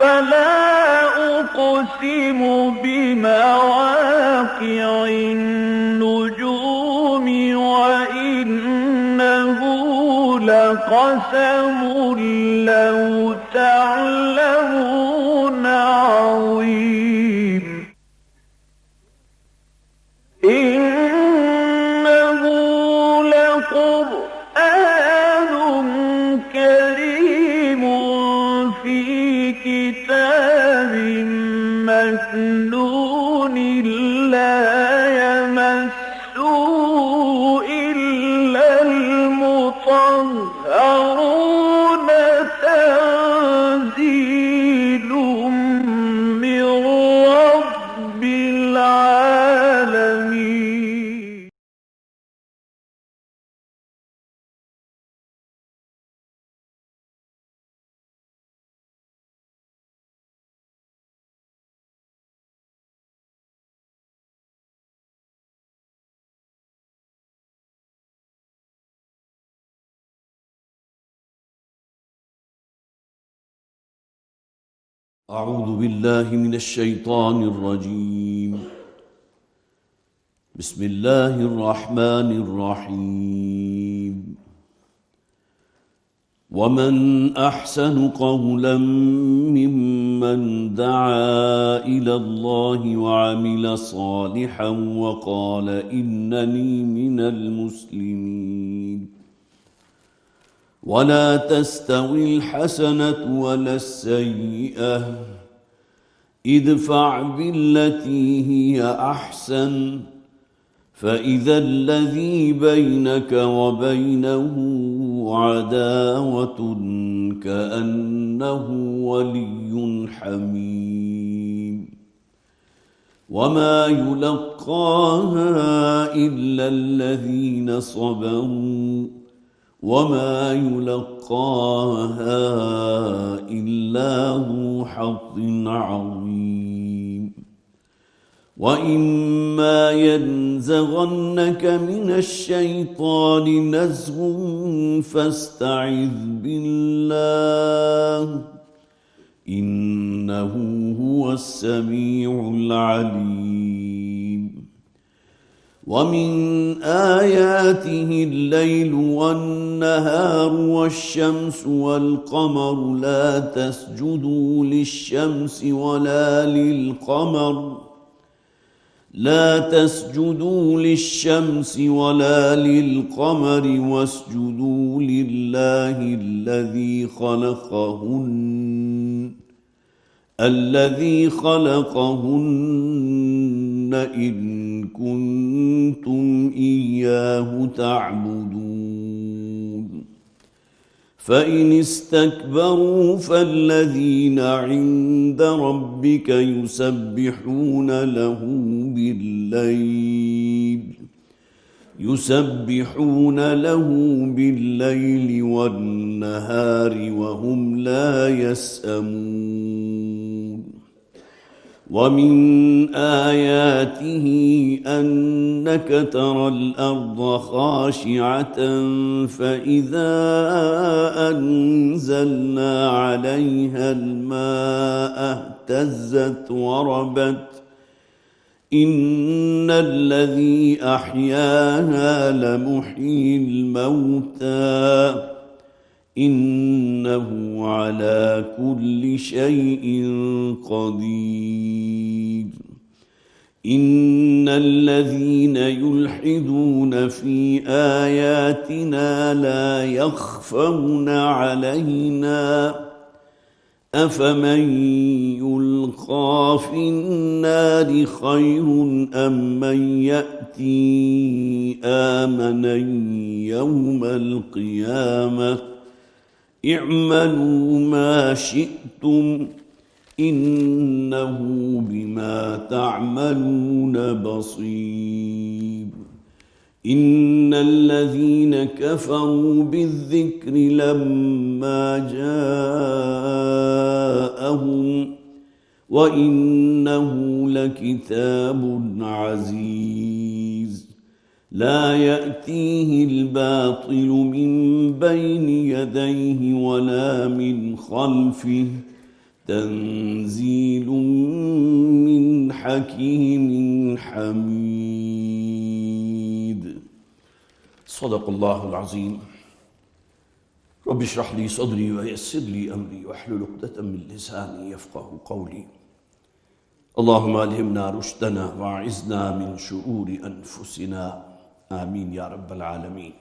فلا أقسم بمواقع النجوم وإنه لقسم لو تعلمون عظيم إنه لقرآن كريم في كتاب مكنون لا يمسه إلا المطهرون تنزيل من رب العالمين. أعوذ بالله من الشيطان الرجيم. بسم الله الرحمن الرحيم. ومن أحسن قولا ممن دعا إلى الله وعمل صالحا وقال إنني من المسلمين. ولا تستوي الحسنة ولا السيئة ادفع بالتي هي أحسن فإذا الذي بينك وبينه عداوة كأنه ولي حميم. وما يلقاها إلا الذين صبروا وما يلقاها إلا ذو حظ عظيم. وإما ينزغنك من الشيطان نزغ فاستعذ بالله إنه هو السميع العليم. ومن آياته الليل والنهار والشمس والقمر لا تسجدوا للشمس ولا للقمر واسجدوا لله الذي خلقهن إن كنتم إياه تعبدون. فإن استكبروا فالذين عند ربك يسبحون له بالليل والنهار وهم لا يسأمون. ومن آياته أنك ترى الأرض خاشعة فإذا أنزلنا عليها الماء اهتزت وربت إن الذي أحياها لمحيي الموتى إنه على كل شيء قدير. إن الذين يلحدون في آياتنا لا يخفون علينا أفمن يلقى في النار خير أم من يأتي آمنا يوم القيامة اعملوا ما شئتم إنه بما تعملون بصير. إن الذين كفروا بالذكر لما جاءهم وإنه لكتاب عزيز لا يأتيه الباطل من بين يديه ولا من خلفه تنزيل من حكيم حميد. صدق الله العظيم. رب اشرح لي صدري ويسر لي أمري واحلل عقدة من لساني يفقهوا قولي. اللهم ألهمنا رشدنا واعذنا من شرور أنفسنا آمین یا رب العالمین.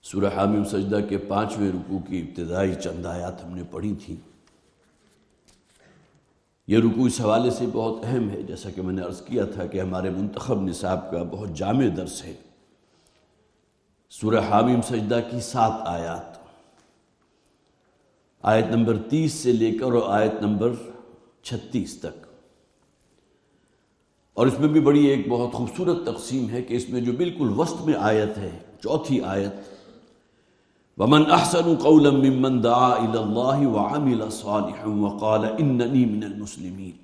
سورہ حامیم سجدہ کے 5ویں رکوع کی ابتدائی چند آیات ہم نے پڑھی تھی. یہ رکوع اس حوالے سے بہت اہم ہے، جیسا کہ میں نے عرض کیا تھا کہ ہمارے منتخب نصاب کا بہت جامع درس ہے. سورہ حامیم سجدہ کی 7 آیات، آیت نمبر 30 سے لے کر اور آیت نمبر 36 تک. اور اس میں بھی بڑی ایک بہت خوبصورت تقسیم ہے کہ اس میں جو بالکل وسط میں آیت ہے، چوتھی آیت، وَمَنْ أَحْسَنُ قَوْلًا مِّمَّنْ دَعَا إِلَى اللَّهِ وَعَمِلَ صَالِحًا وَقَالَ إِنَّنِي مِنَ الْمُسْلِمِينَ.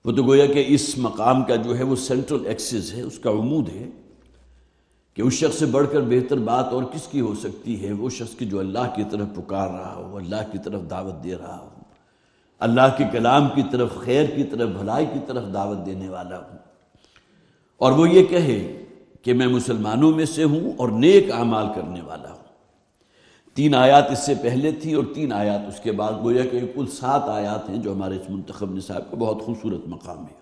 وہ تو گویا کہ اس مقام کا جو ہے وہ سینٹرل ایکسس ہے، اس کا عمود ہے کہ اس شخص سے بڑھ کر بہتر بات اور کس کی ہو سکتی ہے، وہ شخص کی جو اللہ کی طرف پکار رہا ہو، اللہ کی طرف دعوت دے رہا ہو، اللہ کے کلام کی طرف، خیر کی طرف، بھلائی کی طرف دعوت دینے والا ہوں، اور وہ یہ کہے کہ میں مسلمانوں میں سے ہوں اور نیک اعمال کرنے والا ہوں. 3 آیات اس سے پہلے تھی اور 3 آیات اس کے بعد، گویا کہ کل 7 آیات ہیں جو ہمارے اس منتخب نصاب کا بہت خوبصورت مقام ہے،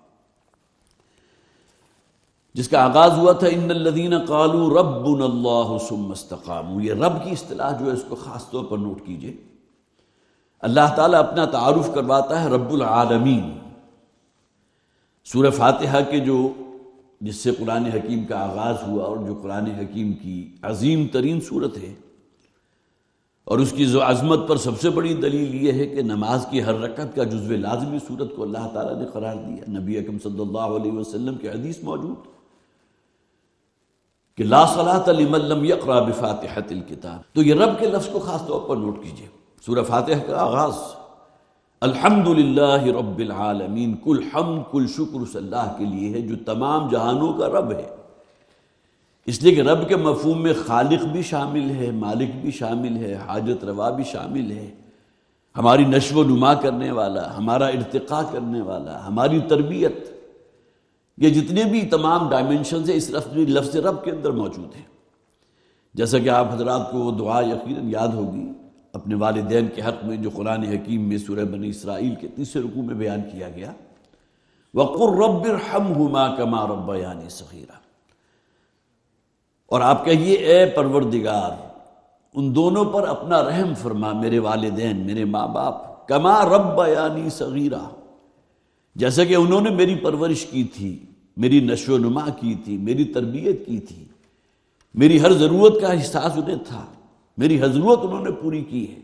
جس کا آغاز ہوا تھا ان الذین قالوا ربنا اللہ ثم استقاموا. یہ رب کی اصطلاح جو ہے اس کو خاص طور پر نوٹ کیجئے. اللہ تعالیٰ اپنا تعارف کرواتا ہے رب العالمین. سورہ فاتحہ کے جس سے قرآن حکیم کا آغاز ہوا اور جو قرآن حکیم کی عظیم ترین صورت ہے، اور اس کی عظمت پر سب سے بڑی دلیل یہ ہے کہ نماز کی ہر رکعت کا جزو لازمی صورت کو اللہ تعالیٰ نے قرار دیا. نبی اکرم صلی اللہ علیہ وسلم کی حدیث موجود کہ لا صلاۃ لمن لم یقرأ بفاتحۃ الکتاب. تو یہ رب کے لفظ کو خاص طور پر نوٹ کیجئے. سورہ فاتحہ کا آغاز الحمدللہ رب العالمین، کل حمد کل شکر اس اللہ کے لیے ہے جو تمام جہانوں کا رب ہے. اس لیے کہ رب کے مفہوم میں خالق بھی شامل ہے، مالک بھی شامل ہے، حاجت روا بھی شامل ہے، ہماری نشو و نما کرنے والا، ہمارا ارتقاء کرنے والا، ہماری تربیت، یہ جتنے بھی تمام ڈائمنشنز ہیں اس لفظ رب کے اندر موجود ہیں. جیسا کہ آپ حضرات کو وہ دعا یقیناً یاد ہوگی اپنے والدین کے حق میں جو قرآن حکیم میں سورہ بنی اسرائیل کے 3 رکوع میں بیان کیا گیا، وَقُلْ رَبِّ ارْحَمْهُمَا كَمَا رَبَّيَانِي صَغِيرًا. اور آپ کہیے اے پروردگار ان دونوں پر اپنا رحم فرما، میرے والدین، میرے ماں باپ، کما ربیانی صغیرا، جیسا کہ انہوں نے میری پرورش کی تھی، میری نشو و نما کی تھی، میری تربیت کی تھی، میری ہر ضرورت کا احساس انہیں تھا، میری ہر ضرورت انہوں نے پوری کی ہے.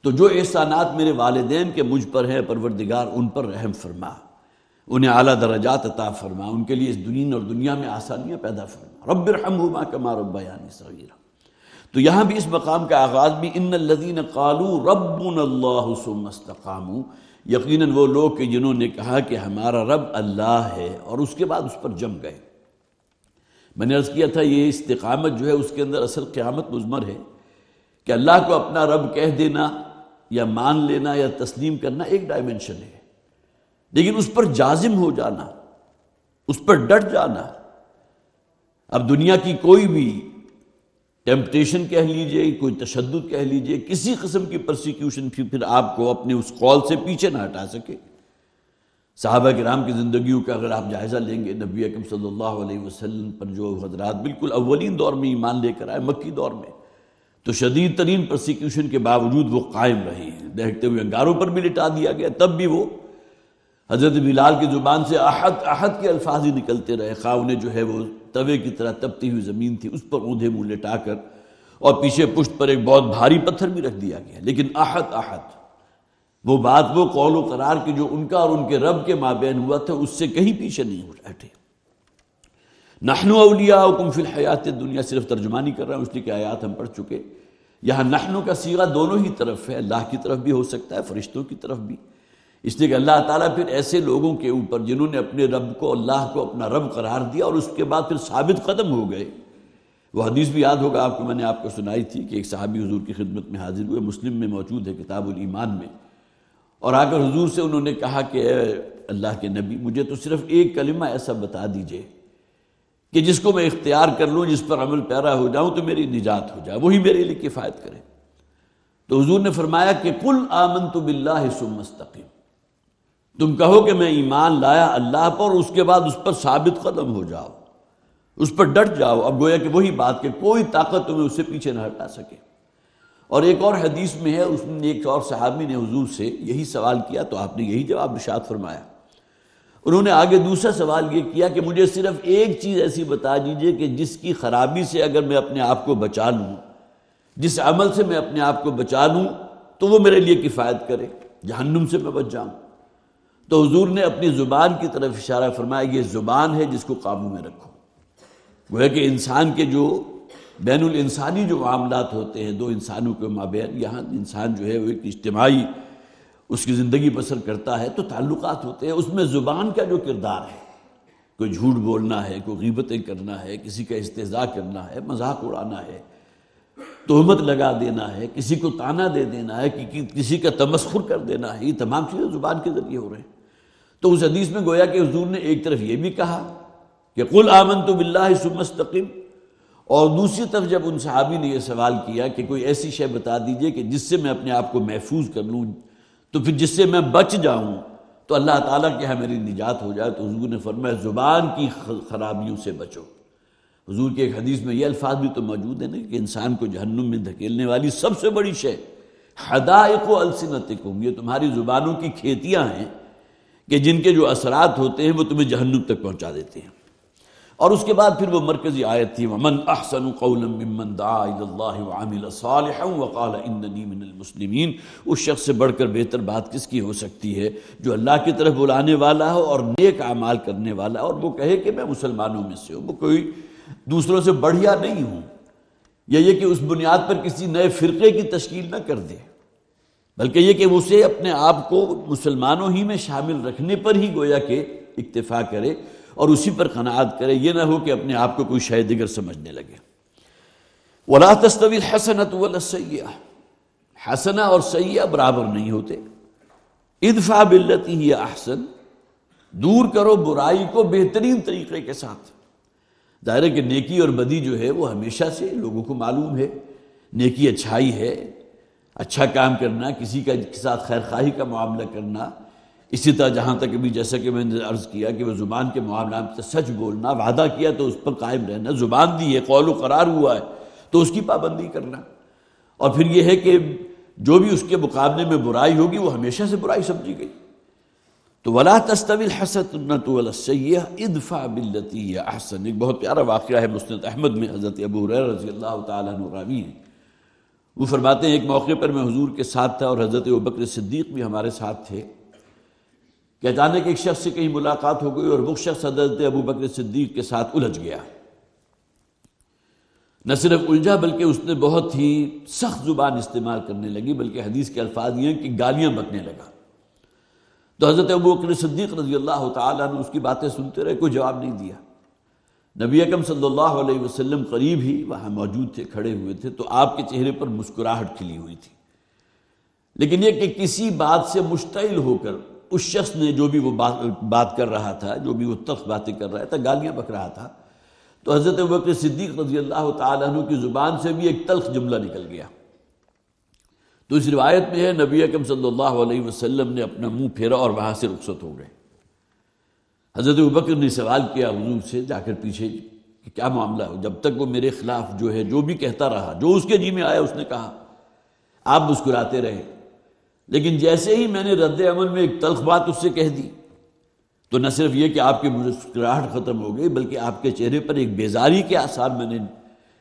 تو جو احسانات میرے والدین کے مجھ پر ہیں پروردگار ان پر رحم فرما، انہیں اعلیٰ درجات عطا فرما، ان کے لیے اس دین اور دنیا میں آسانیاں پیدا فرما. رب ارحمہما کما ربیانی صغیرا. تو یہاں بھی اس مقام کا آغاز بھی ان الذین قالوا ربنا اللہ ثم استقاموا، یقیناً وہ لوگ کہ جنہوں نے کہا کہ ہمارا رب اللہ ہے اور اس کے بعد اس پر جم گئے. میں نے عرض کیا تھا یہ استقامت جو ہے اس کے اندر اصل قیامت مضمر ہے کہ اللہ کو اپنا رب کہہ دینا یا مان لینا یا تسلیم کرنا ایک ڈائمنشن ہے، لیکن اس پر جازم ہو جانا، اس پر ڈٹ جانا. اب دنیا کی کوئی بھی ٹیمپٹیشن کہہ لیجئے، کوئی تشدد کہہ لیجئے، کسی قسم کی پرسیکیوشن پھر آپ کو اپنے اس قول سے پیچھے نہ ہٹا سکے. صحابہ کرام کی زندگیوں کا اگر آپ جائزہ لیں گے، نبی اکرم صلی اللہ علیہ وسلم پر جو حضرات بالکل اولین دور میں ایمان لے کر آئے، مکی دور میں، تو شدید ترین پرسیکیوشن کے باوجود وہ قائم رہے ہیں. دیکھتے ہوئے انگاروں پر بھی لٹا دیا گیا، تب بھی وہ حضرت بلال کی زبان سے احد احد کے الفاظ ہی نکلتے رہے، خواہ انہیں جو ہے وہ توے کی طرح تپتی ہوئی زمین تھی اس پر اوندھے منہ لٹا کر، اور پیچھے پشت پر ایک بہت بھاری پتھر بھی رکھ دیا گیا، لیکن احد احد وہ بات، وہ قول و قرار کی جو ان کا اور ان کے رب کے مابین ہوا تھا اس سے کہیں پیچھے نہیں ہٹے. نحن اولیاؤکم فی الحیات الدنیا، صرف ترجمانی کر رہا ہوں اس لیے کہ آیات ہم پڑھ چکے. یہاں نحن کا صیغہ دونوں ہی طرف ہے، اللہ کی طرف بھی ہو سکتا ہے، فرشتوں کی طرف بھی، اس لیے کہ اللہ تعالیٰ پھر ایسے لوگوں کے اوپر جنہوں نے اپنے رب کو، اللہ کو اپنا رب قرار دیا اور اس کے بعد پھر ثابت قدم ہو گئے، وہ حدیث بھی یاد ہوگا آپ کو، میں نے آپ کو سنائی تھی کہ ایک صحابی حضور کی خدمت میں حاضر ہوئے، مسلم میں موجود ہے کتاب الایمان میں، اور آ کر حضور سے انہوں نے کہا کہ اے اللہ کے نبی، مجھے تو صرف ایک کلمہ ایسا بتا دیجئے کہ جس کو میں اختیار کر لوں، جس پر عمل پیرا ہو جاؤں تو میری نجات ہو جائے، وہی میرے لیے کفایت کرے۔ تو حضور نے فرمایا کہ قل آمنت باللہ ثم استقم، تم کہو کہ میں ایمان لایا اللہ پر، اور اس کے بعد اس پر ثابت قدم ہو جاؤ، اس پر ڈٹ جاؤ۔ اب گویا کہ وہی بات کہ کوئی طاقت تمہیں اس سے پیچھے نہ ہٹا سکے۔ اور ایک اور حدیث میں ہے، اس میں ایک اور صحابی نے حضور سے یہی سوال کیا تو آپ نے یہی جواب ارشاد فرمایا۔ انہوں نے آگے دوسرا سوال یہ کیا کہ مجھے صرف ایک چیز ایسی بتا دیجئے کہ جس کی خرابی سے اگر میں اپنے آپ کو بچا لوں، جس عمل سے میں اپنے آپ کو بچا لوں تو وہ میرے لیے کفایت کرے، جہنم سے میں بچ جاؤں۔ تو حضور نے اپنی زبان کی طرف اشارہ فرمایا، یہ زبان ہے جس کو قابو میں رکھو۔ وہ ہے کہ انسان کے جو بین الانسانی جو معاملات ہوتے ہیں دو انسانوں کے مابین، یہاں انسان جو ہے وہ ایک اجتماعی اس کی زندگی بسر کرتا ہے تو تعلقات ہوتے ہیں، اس میں زبان کا جو کردار ہے، کوئی جھوٹ بولنا ہے، کوئی غیبتیں کرنا ہے، کسی کا استہزاء کرنا ہے، مذاق اڑانا ہے، تہمت لگا دینا ہے، کسی کو طعنہ دے دینا ہے، کسی کا تمسخر کر دینا ہے، یہ تمام چیزیں زبان کے ذریعے ہو رہے ہیں۔ تو اس حدیث میں گویا کہ حضور نے ایک طرف یہ بھی کہا کہ قل آمنت باللہ ثم استقم، اور دوسری طرف جب ان صحابی نے یہ سوال کیا کہ کوئی ایسی شے بتا دیجئے کہ جس سے میں اپنے آپ کو محفوظ کر لوں، تو پھر جس سے میں بچ جاؤں تو اللہ تعالیٰ کے ہاں میری نجات ہو جائے، تو حضور نے فرمایا زبان کی خرابیوں سے بچو۔ حضور کے ایک حدیث میں یہ الفاظ بھی تو موجود ہیں نا کہ انسان کو جہنم میں دھکیلنے والی سب سے بڑی شے حدائق السنتکم، یہ تمہاری زبانوں کی کھیتیاں ہیں کہ جن کے جو اثرات ہوتے ہیں وہ تمہیں جہنم تک پہنچا دیتے ہیں۔ اور اس کے بعد پھر وہ مرکزی آیت تھی وَمَنْ أَحْسَنُ قَوْلًا مِّمَّنْ دَعَا إِلَى اللَّهِ وَعَمِلَ صَالِحًا وَقَالَ إِنَّنِي مِنَ الْمُسْلِمِينَ۔ اس شخص سے بڑھ کر بہتر بات کس کی ہو سکتی ہے جو اللہ کی طرف بلانے والا ہو اور نیک اعمال کرنے والا، اور وہ کہے کہ میں مسلمانوں میں سے ہوں، وہ کوئی دوسروں سے بڑھیا نہیں ہوں، یا یہ کہ اس بنیاد پر کسی نئے فرقے کی تشکیل نہ کر دے، بلکہ یہ کہ اسے اپنے آپ کو مسلمانوں ہی میں شامل رکھنے پر ہی گویا کہ اکتفا کرے اور اسی پر قناعت کرے، یہ نہ ہو کہ اپنے آپ کو کوئی شے دیگر سمجھنے لگے۔ وَلَا تَسْتَوِي الْحَسَنَةُ وَلَا السَّيِّئَةُ، حسنہ اور سیئہ برابر نہیں ہوتے۔ ادفع باللتی ہی احسن، دور کرو برائی کو بہترین طریقے کے ساتھ۔ ظاہر ہے کہ نیکی اور بدی جو ہے وہ ہمیشہ سے لوگوں کو معلوم ہے، نیکی اچھائی ہے، اچھا کام کرنا، کسی کے ساتھ خیر خواہی کا معاملہ کرنا، اسی طرح جہاں تک ابھی جیسا کہ میں نے عرض کیا کہ وہ زبان کے معاملات سے سچ بولنا، وعدہ کیا تو اس پر قائم رہنا، زبان دی ہے، قول و قرار ہوا ہے تو اس کی پابندی کرنا، اور پھر یہ ہے کہ جو بھی اس کے مقابلے میں برائی ہوگی وہ ہمیشہ سے برائی سمجھی گئی۔ تو وَلَا تَسْتَوِي الْحَسَنَةُ وَلَا السَّيِّئَةُ ادْفَعْ بِالَّتِي هِيَ أَحْسَنُ۔ ایک بہت پیارا واقعہ ہے مسند احمد میں، حضرت ابو ہریرہ رضی اللہ تعالیٰ عنہ راوی ہیں، وہ فرماتے ہیں ایک موقع پر میں حضور کے ساتھ تھا اور حضرت ابوبکر صدیق بھی ہمارے ساتھ تھے کہ اچانک ایک شخص سے کہیں ملاقات ہو گئی اور وہ شخص حضرت ابوبکر صدیق کے ساتھ الجھ گیا۔ نہ صرف الجھا بلکہ اس نے بہت ہی سخت زبان استعمال کرنے لگی، بلکہ حدیث کے الفاظ یہ ہیں کہ گالیاں بکنے لگا۔ تو حضرت ابوبکر صدیق رضی اللہ تعالیٰ عنہ اس کی باتیں سنتے رہے، کوئی جواب نہیں دیا۔ نبی اکرم صلی اللہ علیہ وسلم قریب ہی وہاں موجود تھے، کھڑے ہوئے تھے، تو آپ کے چہرے پر مسکراہٹ کھلی ہوئی تھی، لیکن یہ کہ کسی بات سے مشتعل ہو کر اس شخص نے جو بھی وہ بات کر رہا تھا، جو بھی وہ تلخ باتیں کر رہا تھا، گالیاں بک رہا تھا، تو حضرت ابوبکر صدیق رضی اللہ تعالیٰ عنہ کی زبان سے بھی ایک تلخ جملہ نکل گیا۔ تو اس روایت میں ہے نبی اکرم صلی اللہ علیہ وسلم نے اپنا منہ پھیرا اور وہاں سے رخصت ہو گئے۔ حضرت ابوبکر نے سوال کیا حضور سے جا کر پیچھے کہ کیا معاملہ ہو، جب تک وہ میرے خلاف جو ہے جو بھی کہتا رہا، جو اس کے جی میں آیا اس نے کہا، آپ مسکراتے رہے، لیکن جیسے ہی میں نے رد عمل میں ایک تلخ بات اس سے کہہ دی تو نہ صرف یہ کہ آپ کی مسکراہٹ ختم ہو گئی بلکہ آپ کے چہرے پر ایک بیزاری کے آثار میں نے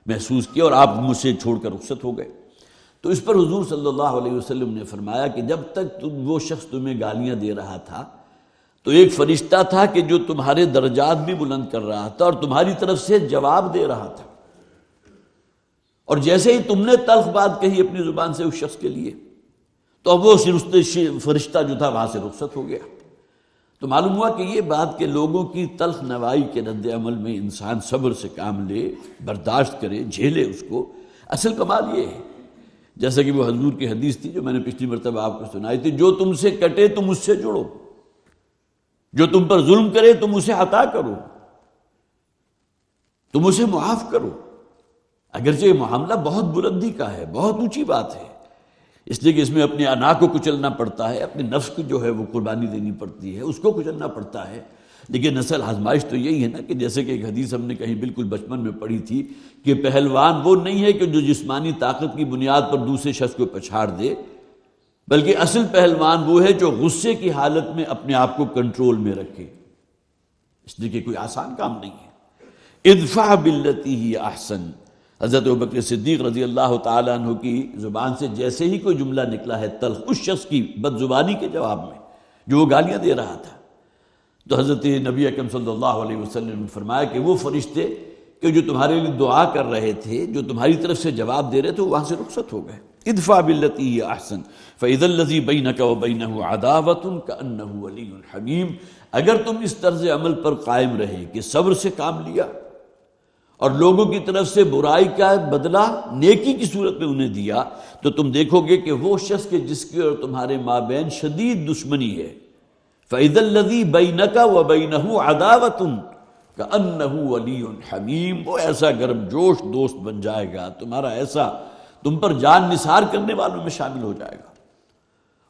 محسوس کیا اور آپ مجھ سے چھوڑ کر رخصت ہو گئے۔ تو اس پر حضور صلی اللہ علیہ وسلم نے فرمایا کہ جب تک وہ شخص تمہیں گالیاں دے رہا تھا تو ایک فرشتہ تھا کہ جو تمہارے درجات بھی بلند کر رہا تھا اور تمہاری طرف سے جواب دے رہا تھا، اور جیسے ہی تم نے تلخ بات کہی اپنی زبان سے اس شخص کے لیے تو اب وہ فرشتہ جو تھا وہاں سے رخصت ہو گیا۔ تو معلوم ہوا کہ یہ بات کہ لوگوں کی تلخ نوائی کے رد عمل میں انسان صبر سے کام لے، برداشت کرے، جھیلے اس کو، اصل کمال یہ ہے، جیسا کہ وہ حضور کی حدیث تھی جو میں نے پچھلی مرتبہ آپ کو سنائی تھی، جو تم سے کٹے تم اس سے جڑو، جو تم پر ظلم کرے تم اسے عطا کرو، تم اسے معاف کرو۔ اگرچہ یہ معاملہ بہت بلندی کا ہے، بہت اونچی بات ہے، اس لیے کہ اس میں اپنے انا کو کچلنا پڑتا ہے، اپنے نفس کو جو ہے وہ قربانی دینی پڑتی ہے، اس کو کچلنا پڑتا ہے۔ لیکن اصل آزمائش تو یہی ہے نا کہ جیسے کہ ایک حدیث ہم نے کہیں بالکل بچپن میں پڑھی تھی کہ پہلوان وہ نہیں ہے کہ جو جسمانی طاقت کی بنیاد پر دوسرے شخص کو پچھاڑ دے، بلکہ اصل پہلوان وہ ہے جو غصے کی حالت میں اپنے آپ کو کنٹرول میں رکھے، اس لیے کہ کوئی آسان کام نہیں ہے۔ ادفع باللتی ہی احسن، حضرت ابوبکر صدیق رضی اللہ تعالیٰ عنہ کی زبان سے جیسے ہی کوئی جملہ نکلا ہے تلخ اس شخص کی بد زبانی کے جواب میں جو وہ گالیاں دے رہا تھا، تو حضرت نبی اکرم صلی اللہ علیہ وسلم نے فرمایا کہ وہ فرشتے کہ جو تمہارے لیے دعا کر رہے تھے، جو تمہاری طرف سے جواب دے رہے تھے، وہاں سے رخصت ہو گئے۔ ادفع باللتی ہی احسن فاذا الذی بینک وبینہ عداوۃ کأنہ ولی حمیم، اگر تم اس طرز عمل پر قائم رہے کہ صبر سے کام لیا اور لوگوں کی طرف سے برائی کا بدلہ نیکی کی صورت میں انہیں دیا، تو تم دیکھو گے کہ وہ شخص کے جس کے اور تمہارے مابین شدید دشمنی ہے، فَإِذَا الَّذِي بَيْنَكَ وَبَيْنَهُ عَدَاوَةٌ كَأَنَّهُ وَلِيٌّ حَمِيمٌ، وہ ایسا گرم جوش دوست بن جائے گا تمہارا، ایسا تم پر جان نثار کرنے والوں میں شامل ہو جائے گا۔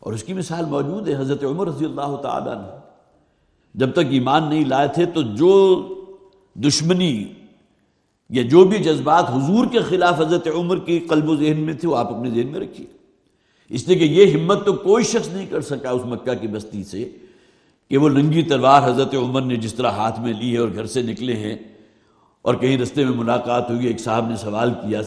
اور اس کی مثال موجود ہے، حضرت عمر رضی اللہ تعالیٰ عنہ جب تک ایمان نہیں لائے تھے تو جو دشمنی یا جو بھی جذبات حضور کے خلاف حضرت عمر کی قلب و ذہن میں تھے وہ آپ اپنے ذہن میں رکھیے، اس لیے کہ یہ ہمت تو کوئی شخص نہیں کر سکا اس مکہ کی بستی سے کہ وہ ننگی تلوار حضرت عمر نے جس طرح ہاتھ میں لی ہے اور گھر سے نکلے ہیں، اور کہیں رستے میں ملاقات ہوئی، ایک صاحب نے سوال کیا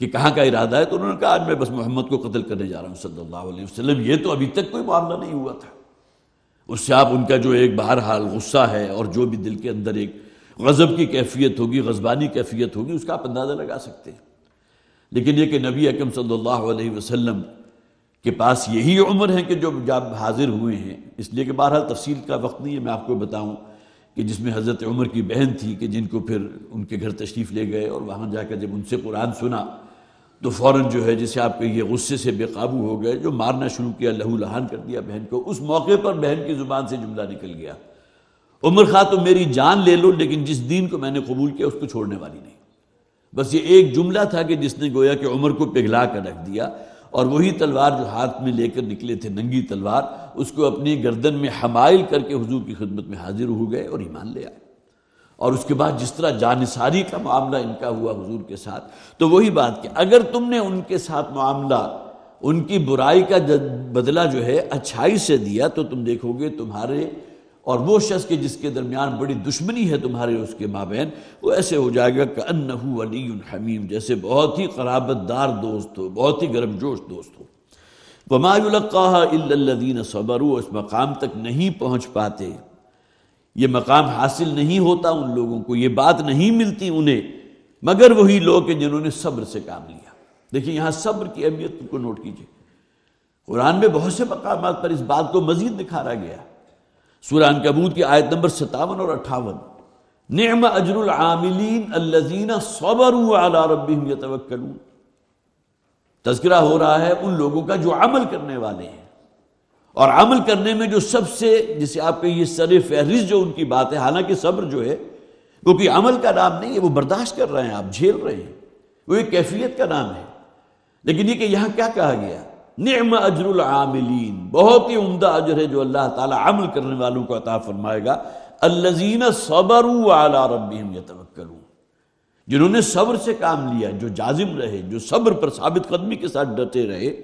کہ کہاں کا ارادہ ہے، تو انہوں نے کہا آج میں بس محمد کو قتل کرنے جا رہا ہوں صلی اللہ علیہ وسلم۔ یہ تو ابھی تک کوئی معاملہ نہیں ہوا تھا۔ اس سے آپ ان کا جو ایک بہرحال غصہ ہے اور جو بھی دل کے اندر ایک غضب کی کیفیت ہوگی، غضبانی کیفیت ہوگی، اس کا آپ اندازہ لگا سکتے ہیں۔ لیکن یہ کہ نبی اکرم صلی اللہ علیہ وسلم کے پاس یہی عمر ہیں کہ جو جب حاضر ہوئے ہیں، اس لیے کہ بہرحال تفصیل کا وقت نہیں ہے میں آپ کو بتاؤں کہ جس میں حضرت عمر کی بہن تھی کہ جن کو پھر ان کے گھر تشریف لے گئے، اور وہاں جا کر جب ان سے قرآن سنا تو فوراً جو ہے جسے آپ کہیے غصے سے بے قابو ہو گئے، جو مارنا شروع کیا، لہو لہان کر دیا بہن کو۔ اس موقع پر بہن کی زبان سے جملہ نکل گیا، عمر خواہ تم میری جان لے لو لیکن جس دین کو میں نے قبول کیا اس کو چھوڑنے والی نہیں۔ بس یہ ایک جملہ تھا کہ جس نے گویا کہ عمر کو پگھلا کر رکھ دیا، اور وہی تلوار جو ہاتھ میں لے کر نکلے تھے، ننگی تلوار، اس کو اپنی گردن میں حمائل کر کے حضور کی خدمت میں حاضر ہو گئے اور ایمان لے آئے۔ اور اس کے بعد جس طرح جانثاری کا معاملہ ان کا ہوا حضور کے ساتھ، تو وہی بات کہ اگر تم نے ان کے ساتھ معاملہ، ان کی برائی کا بدلہ جو ہے اچھائی سے دیا، تو تم دیکھو گے تمہارے اور وہ شخص کے جس کے درمیان بڑی دشمنی ہے تمہارے اس کے مابین، وہ ایسے ہو جائے گا کأنہ ولی حمیم، جیسے بہت ہی قرابت دار دوست ہو، بہت ہی گرم جوش دوست ہو۔ وما یلقاها الا الذین صبروا، اس مقام تک نہیں پہنچ پاتے، یہ مقام حاصل نہیں ہوتا ان لوگوں کو، یہ بات نہیں ملتی انہیں مگر وہی لوگ کہ جنہوں نے صبر سے کام لیا۔ دیکھیں یہاں صبر کی اہمیت کو نوٹ کیجئے، قرآن میں بہت سے مقامات پر اس بات کو مزید نکھارا گیا۔ سورہ عنکبوت کی آیت نمبر 57 اور 58، نعم اجر العاملین الذین صبروا علی ربہم یتوکلون، تذکرہ ہو رہا ہے ان لوگوں کا جو عمل کرنے والے ہیں، اور عمل کرنے میں جو سب سے جسے آپ کے یہ سر فہرست جو ان کی بات ہے، حالانکہ صبر جو ہے وہ کوئی عمل کا نام نہیں ہے، وہ برداشت کر رہے ہیں، آپ جھیل رہے ہیں، وہ ایک کیفیت کا نام ہے۔ لیکن یہ کہ یہاں کیا کہا گیا، نعم اجر العاملین، بہت ہی عمدہ اجر ہے جو اللہ تعالی عمل کرنے والوں کو عطا فرمائے گا، الذین صبروا علی ربہم یتوکلون، جنہوں نے صبر سے کام لیا، جو جازم رہے، جو صبر پر ثابت قدمی کے ساتھ ڈٹے رہے،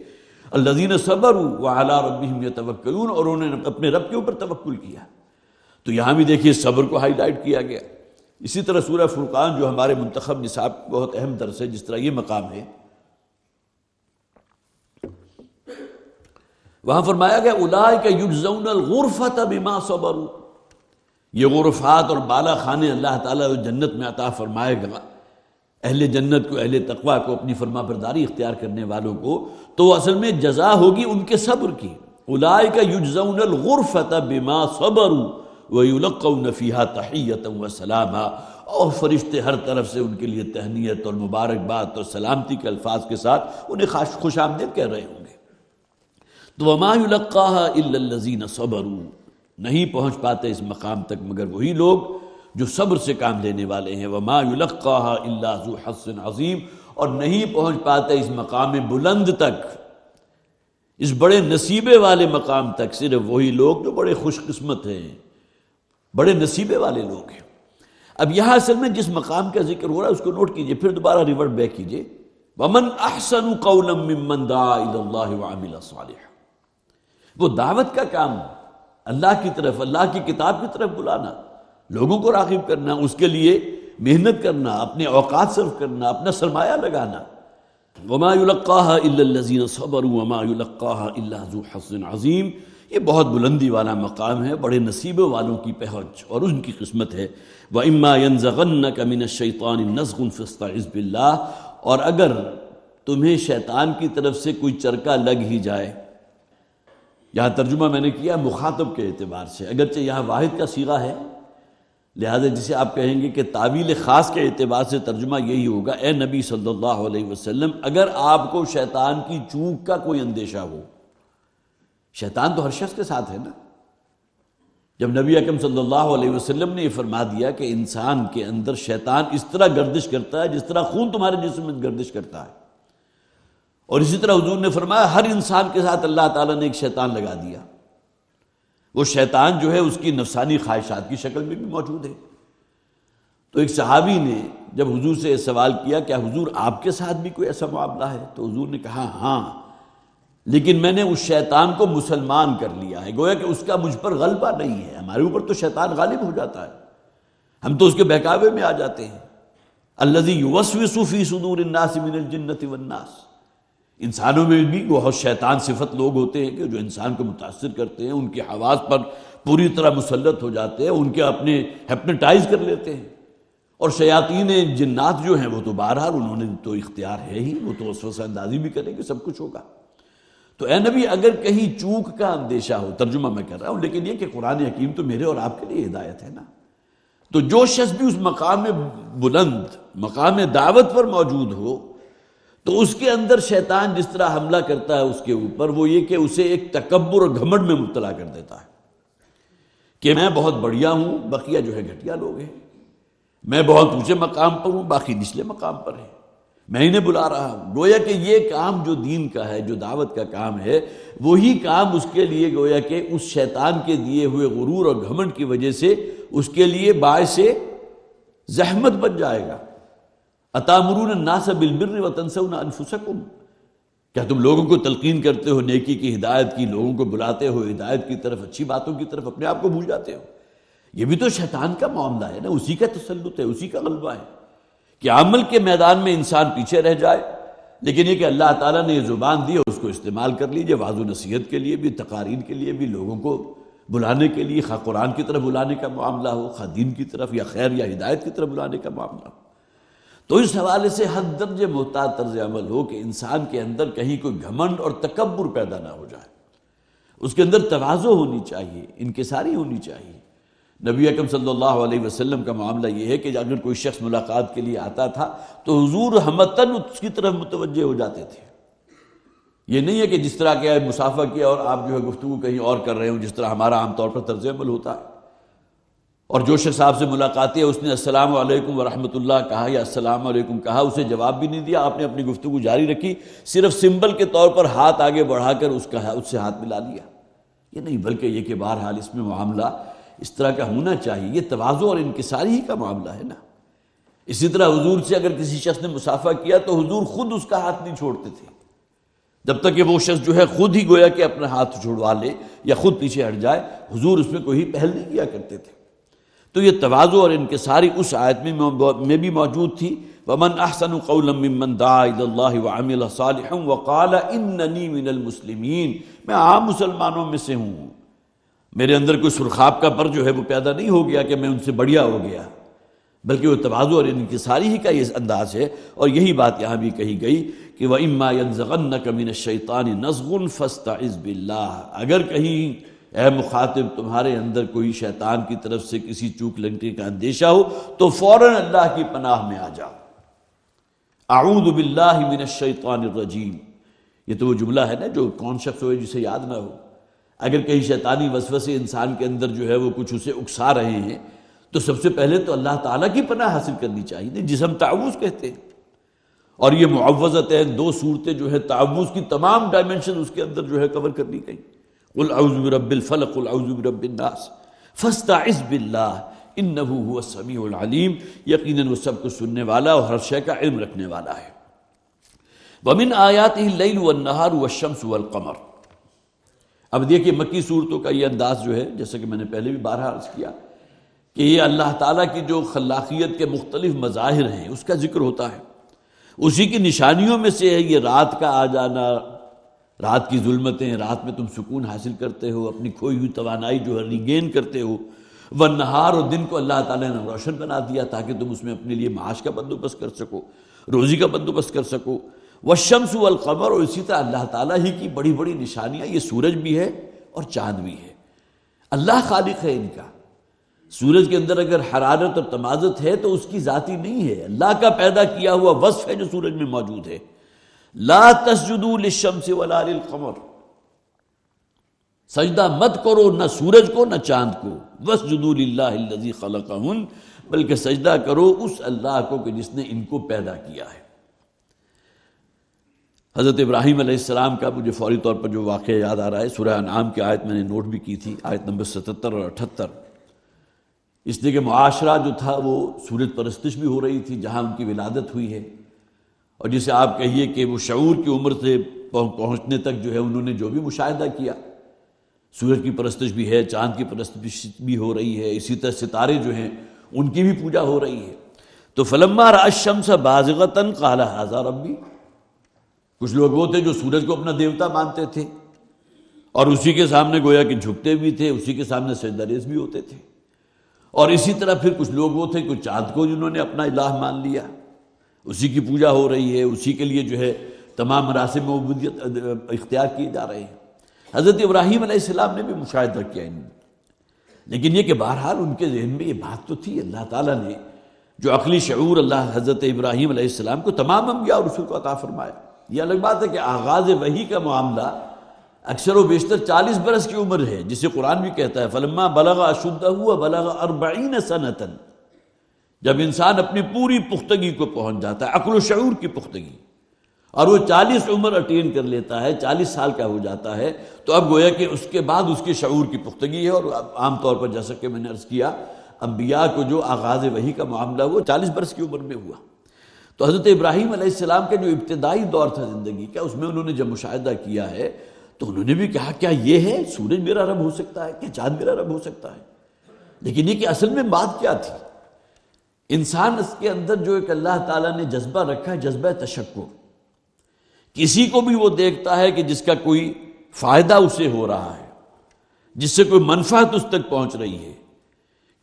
الذین صبروا وعلی ربہم یتوکلون، اور انہوں نے اپنے رب کے اوپر توکل کیا۔ تو یہاں بھی دیکھیے صبر کو ہائی لائٹ کیا گیا۔ اسی طرح سورہ فرقان جو ہمارے منتخب نصاب بہت اہم درس ہے، جس طرح یہ مقام ہے، وہاں فرمایا گیا اولئک یجزون الغرفۃ بما صبروا، یہ غرفات اور بالا خانے اللہ تعالیٰ جنت میں عطا فرمائے گا اہل جنت کو، اہل تقویٰ کو، اپنی فرما برداری اختیار کرنے والوں کو، تو اصل میں جزا ہوگی ان کے صبر کی۔ اولئک یجزون الغرفۃ بما صبروا ویلقون فیہا تحیۃ وسلاما، اور فرشتے ہر طرف سے ان کے لیے تہنیت اور مبارکباد اور سلامتی کے الفاظ کے ساتھ انہیں خوش آمدید کہہ رہے ہوں گے۔ تو وما یلقاہا الا الذین صبروا، نہیں پہنچ پاتے اس مقام تک مگر وہی لوگ جو صبر سے کام لینے والے ہیں۔ وما یلقاہا الا ذو حظ عظیم، اور نہیں پہنچ پاتے اس مقام بلند تک، اس بڑے نصیبے والے مقام تک صرف وہی لوگ جو بڑے خوش قسمت ہیں، بڑے نصیبے والے لوگ ہیں۔ اب یہاں اصل میں جس مقام کا ذکر ہو رہا ہے اس کو نوٹ کیجئے، پھر دوبارہ ریورٹ بیک کیجئے۔ وَمَنْ أَحْسَنُ قَوْلًا مِّمَّنْ دَعَا إِلَى اللَّهِ وَعَمِلَ صَالِحًا، وہ دعوت کا کام، اللہ کی طرف، اللہ کی کتاب کی طرف بلانا، لوگوں کو راغب کرنا، اس کے لیے محنت کرنا، اپنے اوقات صرف کرنا، اپنا سرمایہ لگانا۔ وَمَا يُلَقَّاهَا إِلَّا الَّذِينَ صَبَرُوا وَمَا يُلَقَّاهَا إِلَّا ذُو حَظٍّ عَظِيمٍ، یہ بہت بلندی والا مقام ہے، بڑے نصیبوں والوں کی پہنچ اور ان کی قسمت ہے۔ وَإِمَّا يَنزَغَنَّكَ مِنَ الشَّيْطَانِ نَزْغٌ فَاسْتَعِذْ بِاللَّهِ، اور اگر تمہیں شیطان کی طرف سے کوئی چرکا لگ ہی جائے، یہاں ترجمہ میں نے کیا مخاطب کے اعتبار سے، اگرچہ یہاں واحد کا صیغہ ہے، لہذا جسے آپ کہیں گے کہ تعویل خاص کے اعتبار سے ترجمہ یہی ہوگا، اے نبی صلی اللہ علیہ وسلم اگر آپ کو شیطان کی چوک کا کوئی اندیشہ ہو، شیطان تو ہر شخص کے ساتھ ہے نا۔ جب نبی اکرم صلی اللہ علیہ وسلم نے یہ فرما دیا کہ انسان کے اندر شیطان اس طرح گردش کرتا ہے جس طرح خون تمہارے جسم میں گردش کرتا ہے، اور اسی طرح حضور نے فرمایا ہر انسان کے ساتھ اللہ تعالیٰ نے ایک شیطان لگا دیا، وہ شیطان جو ہے اس کی نفسانی خواہشات کی شکل میں بھی موجود ہے۔ تو ایک صحابی نے جب حضور سے یہ سوال کیا کہ حضور آپ کے ساتھ بھی کوئی ایسا معاملہ ہے، تو حضور نے کہا ہاں، لیکن میں نے اس شیطان کو مسلمان کر لیا ہے، گویا کہ اس کا مجھ پر غلبہ نہیں ہے۔ ہمارے اوپر تو شیطان غالب ہو جاتا ہے، ہم تو اس کے بہکاوے میں آ جاتے ہیں۔ الذی یوسوس فی صدور الناس من الجنۃ والناس، انسانوں میں بھی وہ شیطان صفت لوگ ہوتے ہیں کہ جو انسان کو متاثر کرتے ہیں، ان کے حواس پر پوری طرح مسلط ہو جاتے ہیں، ان کے اپنے ہیپنوٹائز کر لیتے ہیں۔ اور شیاطین جنات جو ہیں وہ تو بہرحال انہوں نے تو اختیار ہے ہی، وہ تو وسوسہ اندازی بھی کریں گے، سب کچھ ہوگا۔ تو اے نبی اگر کہیں چوک کا اندیشہ ہو، ترجمہ میں کر رہا ہوں، لیکن یہ کہ قرآن حکیم تو میرے اور آپ کے لیے ہدایت ہے نا، تو جو شخص بھی اس مقام بلند، مقام دعوت پر موجود ہو، تو اس کے اندر شیطان جس طرح حملہ کرتا ہے اس کے اوپر، وہ یہ کہ اسے ایک تکبر اور گھمنڈ میں مبتلا کر دیتا ہے کہ میں بہت بڑھیا ہوں، بقیہ جو ہے گھٹیا لوگ ہیں، میں بہت اونچے مقام پر ہوں، باقی نچلے مقام پر ہیں، میں انہیں بلا رہا ہوں۔ گویا کہ یہ کام جو دین کا ہے، جو دعوت کا کام ہے، وہی کام اس کے لیے گویا کہ اس شیطان کے دیے ہوئے غرور اور گھمنڈ کی وجہ سے اس کے لیے باعث زحمت بن جائے گا۔ اتامرون الناس بالبر وتنسون انفسکم، کیا تم لوگوں کو تلقین کرتے ہو نیکی کی، ہدایت کی، لوگوں کو بلاتے ہو ہدایت کی طرف، اچھی باتوں کی طرف، اپنے آپ کو بھول جاتے ہو؟ یہ بھی تو شیطان کا معاملہ ہے نا، اسی کا تسلط ہے، اسی کا غلبہ ہے کہ عمل کے میدان میں انسان پیچھے رہ جائے، لیکن یہ کہ اللہ تعالیٰ نے یہ زبان دی ہے اس کو استعمال کر لیجئے، وعظ و نصیحت کے لیے بھی، تقاریر کے لیے بھی، لوگوں کو بلانے کے لیے، خواہ قرآن کی طرف بلانے کا معاملہ ہو، خواہ دین کی طرف یا خیر یا ہدایت کی طرف بلانے کا معاملہ ہو۔ تو اس حوالے سے حد درجے محتاط طرز عمل ہو کہ انسان کے اندر کہیں کوئی گھمنڈ اور تکبر پیدا نہ ہو جائے، اس کے اندر تواضع ہونی چاہیے، انکساری ہونی چاہیے۔ نبی اکرم صلی اللہ علیہ وسلم کا معاملہ یہ ہے کہ اگر کوئی شخص ملاقات کے لیے آتا تھا تو حضور ہمتاً اس کی طرف متوجہ ہو جاتے تھے۔ یہ نہیں ہے کہ جس طرح کہ مسافہ کیا اور آپ جو ہے گفتگو کہیں اور کر رہے ہوں، جس طرح ہمارا عام طور پر طرز عمل ہوتا ہے، اور جو شخص آپ سے ملاقات ہے اس نے السلام علیکم ورحمۃ اللہ کہا یا السلام علیکم کہا، اسے جواب بھی نہیں دیا، آپ نے اپنی گفتگو جاری رکھی، صرف سمبل کے طور پر ہاتھ آگے بڑھا کر اس سے ہاتھ ملا لیا۔ یہ نہیں، بلکہ یہ کہ بہرحال اس میں معاملہ اس طرح کا ہونا چاہیے، یہ تواضع اور انکساری ہی کا معاملہ ہے نا۔ اسی طرح حضور سے اگر کسی شخص نے مصافحہ کیا تو حضور خود اس کا ہاتھ نہیں چھوڑتے تھے جب تک کہ وہ شخص جو ہے خود ہی گویا کہ اپنا ہاتھ چھوڑوا لے یا خود پیچھے ہٹ جائے، حضور اس میں کوئی پہل نہیں کیا کرتے تھے۔ تو یہ تواضع اور انکساری اس آیت میں بھی موجود تھی، وَمَنْ أَحْسَنُ قَوْلًا مِّمَّنْ دَعَا إِلَى اللَّهِ وَعَمِلَ صَالِحًا وَقَالَ إِنَّنِي مِنَ الْمُسْلِمِينَ، میں عام مسلمانوں میں سے ہوں، میرے اندر کوئی سرخاب کا پر جو ہے وہ پیدا نہیں ہو گیا کہ میں ان سے بڑھیا ہو گیا، بلکہ وہ تواضع اور انکساری ہی کا یہ انداز ہے۔ اور یہی بات یہاں بھی کہی گئی کہ وَإِمَّا يَنزَغَنَّكَ مِنَ الشَّيْطَانِ نَزْغٌ فَاسْتَعِذْ بِاللَّهِ، اگر کہیں اے مخاطب تمہارے اندر کوئی شیطان کی طرف سے کسی چوک لگنے کا اندیشہ ہو تو فوراً اللہ کی پناہ میں آ جاؤ۔ اعوذ باللہ من الشیطان الرجیم، یہ تو وہ جملہ ہے نا جو کون شخص ہوئے جسے یاد نہ ہو۔ اگر کہیں شیطانی وسوسے انسان کے اندر جو ہے وہ کچھ اسے اکسا رہے ہیں تو سب سے پہلے تو اللہ تعالیٰ کی پناہ حاصل کرنی چاہیے، جسے ہم تعوذ کہتے ہیں۔ اور یہ معوذتین، دو صورتیں جو ہے تعوذ کی تمام ڈائمنشن اس کے اندر جو ہے کور کر لی گئی۔ قل اعوذ برب الفلق، قل اعوذ برب الناس، فاستعذ باللہ انہ هو السمیع العلیم، یقیناً وہ سب کچھ سننے والا اور ہر شے کا علم رکھنے والا ہے۔ ومن آیاتہ اللیل والنہار والشمس والقمر۔ اب دیکھیے مکی صورتوں کا یہ انداز جو ہے، جیسا کہ میں نے پہلے بھی بارہا عرض کیا کہ یہ اللہ تعالیٰ کی جو خلاقیت کے مختلف مظاہر ہیں اس کا ذکر ہوتا ہے۔ اسی کی نشانیوں میں سے ہے یہ رات کا آ جانا، رات کی ظلمتیں، رات میں تم سکون حاصل کرتے ہو، اپنی کھوئی ہوئی توانائی جو ہے ریگین کرتے ہو۔ والنہار، اور دن کو اللہ تعالیٰ نے روشن بنا دیا تاکہ تم اس میں اپنے لیے معاش کا بندوبست کر سکو، روزی کا بندوبست کر سکو۔ والشمس والقمر، اور اسی طرح اللہ تعالیٰ ہی کی بڑی بڑی نشانیاں، یہ سورج بھی ہے اور چاند بھی ہے۔ اللہ خالق ہے ان کا۔ سورج کے اندر اگر حرارت اور تمازت ہے تو اس کی ذاتی نہیں ہے، اللہ کا پیدا کیا ہوا وصف ہے جو سورج میں موجود ہے۔ لا تسجدوا للشمس ولا للقمر، سجدہ مت کرو نہ سورج کو نہ چاند کو، واسجدوا للہ الذی خلقہن، بلکہ سجدہ کرو اس اللہ کو کہ جس نے ان کو پیدا کیا ہے۔ حضرت ابراہیم علیہ السلام کا مجھے فوری طور پر جو واقعہ یاد آ رہا ہے، سورہ انعام کی آیت میں نے نوٹ بھی کی تھی، آیت نمبر 77 اور 78۔ اس لیے کہ معاشرہ جو تھا وہ سورج پرستش بھی ہو رہی تھی جہاں ان کی ولادت ہوئی ہے، اور جسے آپ کہیے کہ وہ شعور کی عمر سے پہنچنے تک جو ہے انہوں نے جو بھی مشاہدہ کیا، سورج کی پرستش بھی ہے، چاند کی پرستش بھی ہو رہی ہے، اسی طرح ستارے جو ہیں ان کی بھی پوجا ہو رہی ہے۔ تو فلما رأى الشمس بازغة قال هذا ربی، کچھ لوگ وہ تھے جو سورج کو اپنا دیوتا مانتے تھے اور اسی کے سامنے گویا کہ جھکتے بھی تھے، اسی کے سامنے سجدہ ریز بھی ہوتے تھے، اور اسی طرح پھر کچھ لوگ وہ تھے کچھ چاند کو جنہوں نے اپنا الہ مان لیا، اسی کی پوجا ہو رہی ہے، اسی کے لیے جو ہے تمام مراسم عبودیت اختیار کیے جا رہے ہیں۔ حضرت ابراہیم علیہ السلام نے بھی مشاہدہ کیا ان، لیکن یہ کہ بہرحال ان کے ذہن میں یہ بات تو تھی، اللہ تعالیٰ نے جو عقلی شعور اللہ حضرت ابراہیم علیہ السلام کو تمام انبیاء اور رسول کو عطا فرمایا۔ یہ الگ بات ہے کہ آغاز وحی کا معاملہ اکثر و بیشتر 40 برس کی عمر ہے، جسے قرآن بھی کہتا ہے فلما بلغ اشدہ وبلغ 40 سنۃ، جب انسان اپنی پوری پختگی کو پہنچ جاتا ہے، عقل و شعور کی پختگی، اور وہ 40 عمر اٹین کر لیتا ہے، 40 سال کا ہو جاتا ہے، تو اب گویا کہ اس کے بعد اس کے شعور کی پختگی ہے۔ اور عام طور پر جیسا کہ میں نے عرض کیا، انبیاء کو جو آغاز وحی کا معاملہ وہ 40 برس کی عمر میں ہوا۔ تو حضرت ابراہیم علیہ السلام کا جو ابتدائی دور تھا زندگی کا، اس میں انہوں نے جب مشاہدہ کیا ہے تو انہوں نے بھی کہا کیا یہ ہے سورج میرا رب ہو سکتا ہے، کیا چاند میرا رب ہو سکتا ہے؟ لیکن یہ کہ اصل میں بات کیا تھی، انسان اس کے اندر جو ایک اللہ تعالیٰ نے جذبہ رکھا ہے، جذبہ تشکر، کسی کو بھی وہ دیکھتا ہے کہ جس کا کوئی فائدہ اسے ہو رہا ہے، جس سے کوئی منفعت اس تک پہنچ رہی ہے،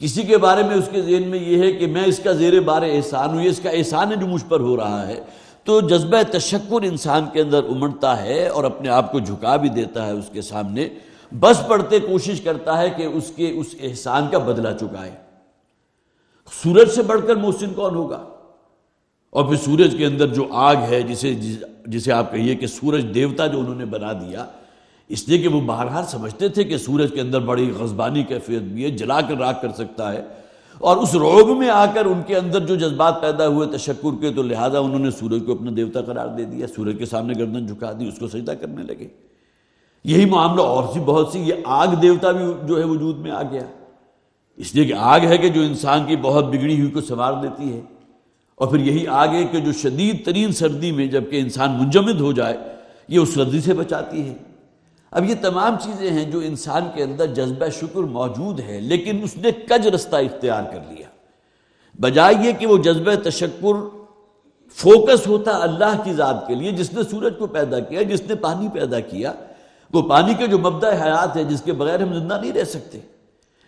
کسی کے بارے میں اس کے ذہن میں یہ ہے کہ میں اس کا زیر بار احسان ہوں، یہ اس کا احسان ہے جو مجھ پر ہو رہا ہے، تو جذبہ تشکر انسان کے اندر امڑتا ہے اور اپنے آپ کو جھکا بھی دیتا ہے اس کے سامنے، بس پڑتے کوشش کرتا ہے کہ اس کے اس احسان کا بدلہ چکائے۔ سورج سے بڑھ کر محسن کون ہوگا؟ اور پھر سورج کے اندر جو آگ ہے جسے آپ کہیے کہ سورج دیوتا جو انہوں نے بنا دیا، اس لیے کہ وہ بہرحال سمجھتے تھے کہ سورج کے اندر بڑی غضبانی کیفیت بھی ہے، جلا کر راکھ کر سکتا ہے، اور اس رعب میں آ کر ان کے اندر جو جذبات پیدا ہوئے تشکر کے، تو لہٰذا انہوں نے سورج کو اپنا دیوتا قرار دے دیا، سورج کے سامنے گردن جھکا دی، اس کو سجدہ کرنے لگے۔ یہی معاملہ اور سی بہت سی، یہ آگ دیوتا بھی جو ہے وجود میں آ گیا، اس لیے کہ آگ ہے کہ جو انسان کی بہت بگڑی ہوئی کو سنوار دیتی ہے، اور پھر یہی آگ ہے کہ جو شدید ترین سردی میں جب کہ انسان منجمد ہو جائے یہ اس سردی سے بچاتی ہے۔ اب یہ تمام چیزیں ہیں جو انسان کے اندر جذبہ شکر موجود ہے، لیکن اس نے کج رستہ اختیار کر لیا، بجائے یہ کہ وہ جذبہ تشکر فوکس ہوتا اللہ کی ذات کے لیے جس نے سورج کو پیدا کیا، جس نے پانی پیدا کیا، وہ پانی کے جو مبدأ حیات ہے جس کے بغیر ہم زندہ نہیں رہ سکتے،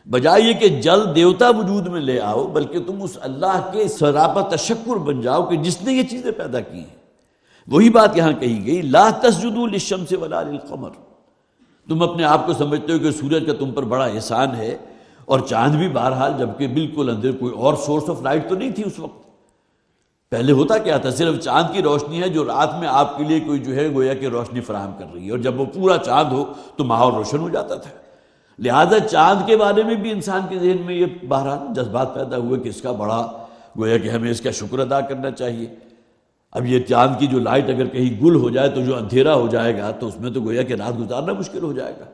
بجائے یہ کہ جل دیوتا وجود میں لے آؤ، بلکہ تم اس اللہ کے سراپا تشکر بن جاؤ کہ جس نے یہ چیزیں پیدا کی ہیں۔ وہی بات یہاں کہی گئی، لا تسجدوا للشمس ولا للقمر، تم اپنے آپ کو سمجھتے ہو کہ سورج کا تم پر بڑا احسان ہے، اور چاند بھی بہرحال جبکہ بالکل اندر کوئی اور سورس آف لائٹ تو نہیں تھی اس وقت۔ پہلے ہوتا کیا تھا، صرف چاند کی روشنی ہے جو رات میں آپ کے لیے کوئی جو ہے گویا کہ روشنی فراہم کر رہی ہے، اور جب وہ پورا چاند ہو تو ماحول روشن ہو جاتا تھا۔ لہذا چاند کے بارے میں بھی انسان کے ذہن میں یہ بہرحال جذبات پیدا ہوئے کہ اس کا بڑا گویا کہ ہمیں اس کا شکر ادا کرنا چاہیے۔ اب یہ چاند کی جو لائٹ اگر کہیں گل ہو جائے تو جو اندھیرا ہو جائے گا تو اس میں تو گویا کہ رات گزارنا مشکل ہو جائے گا۔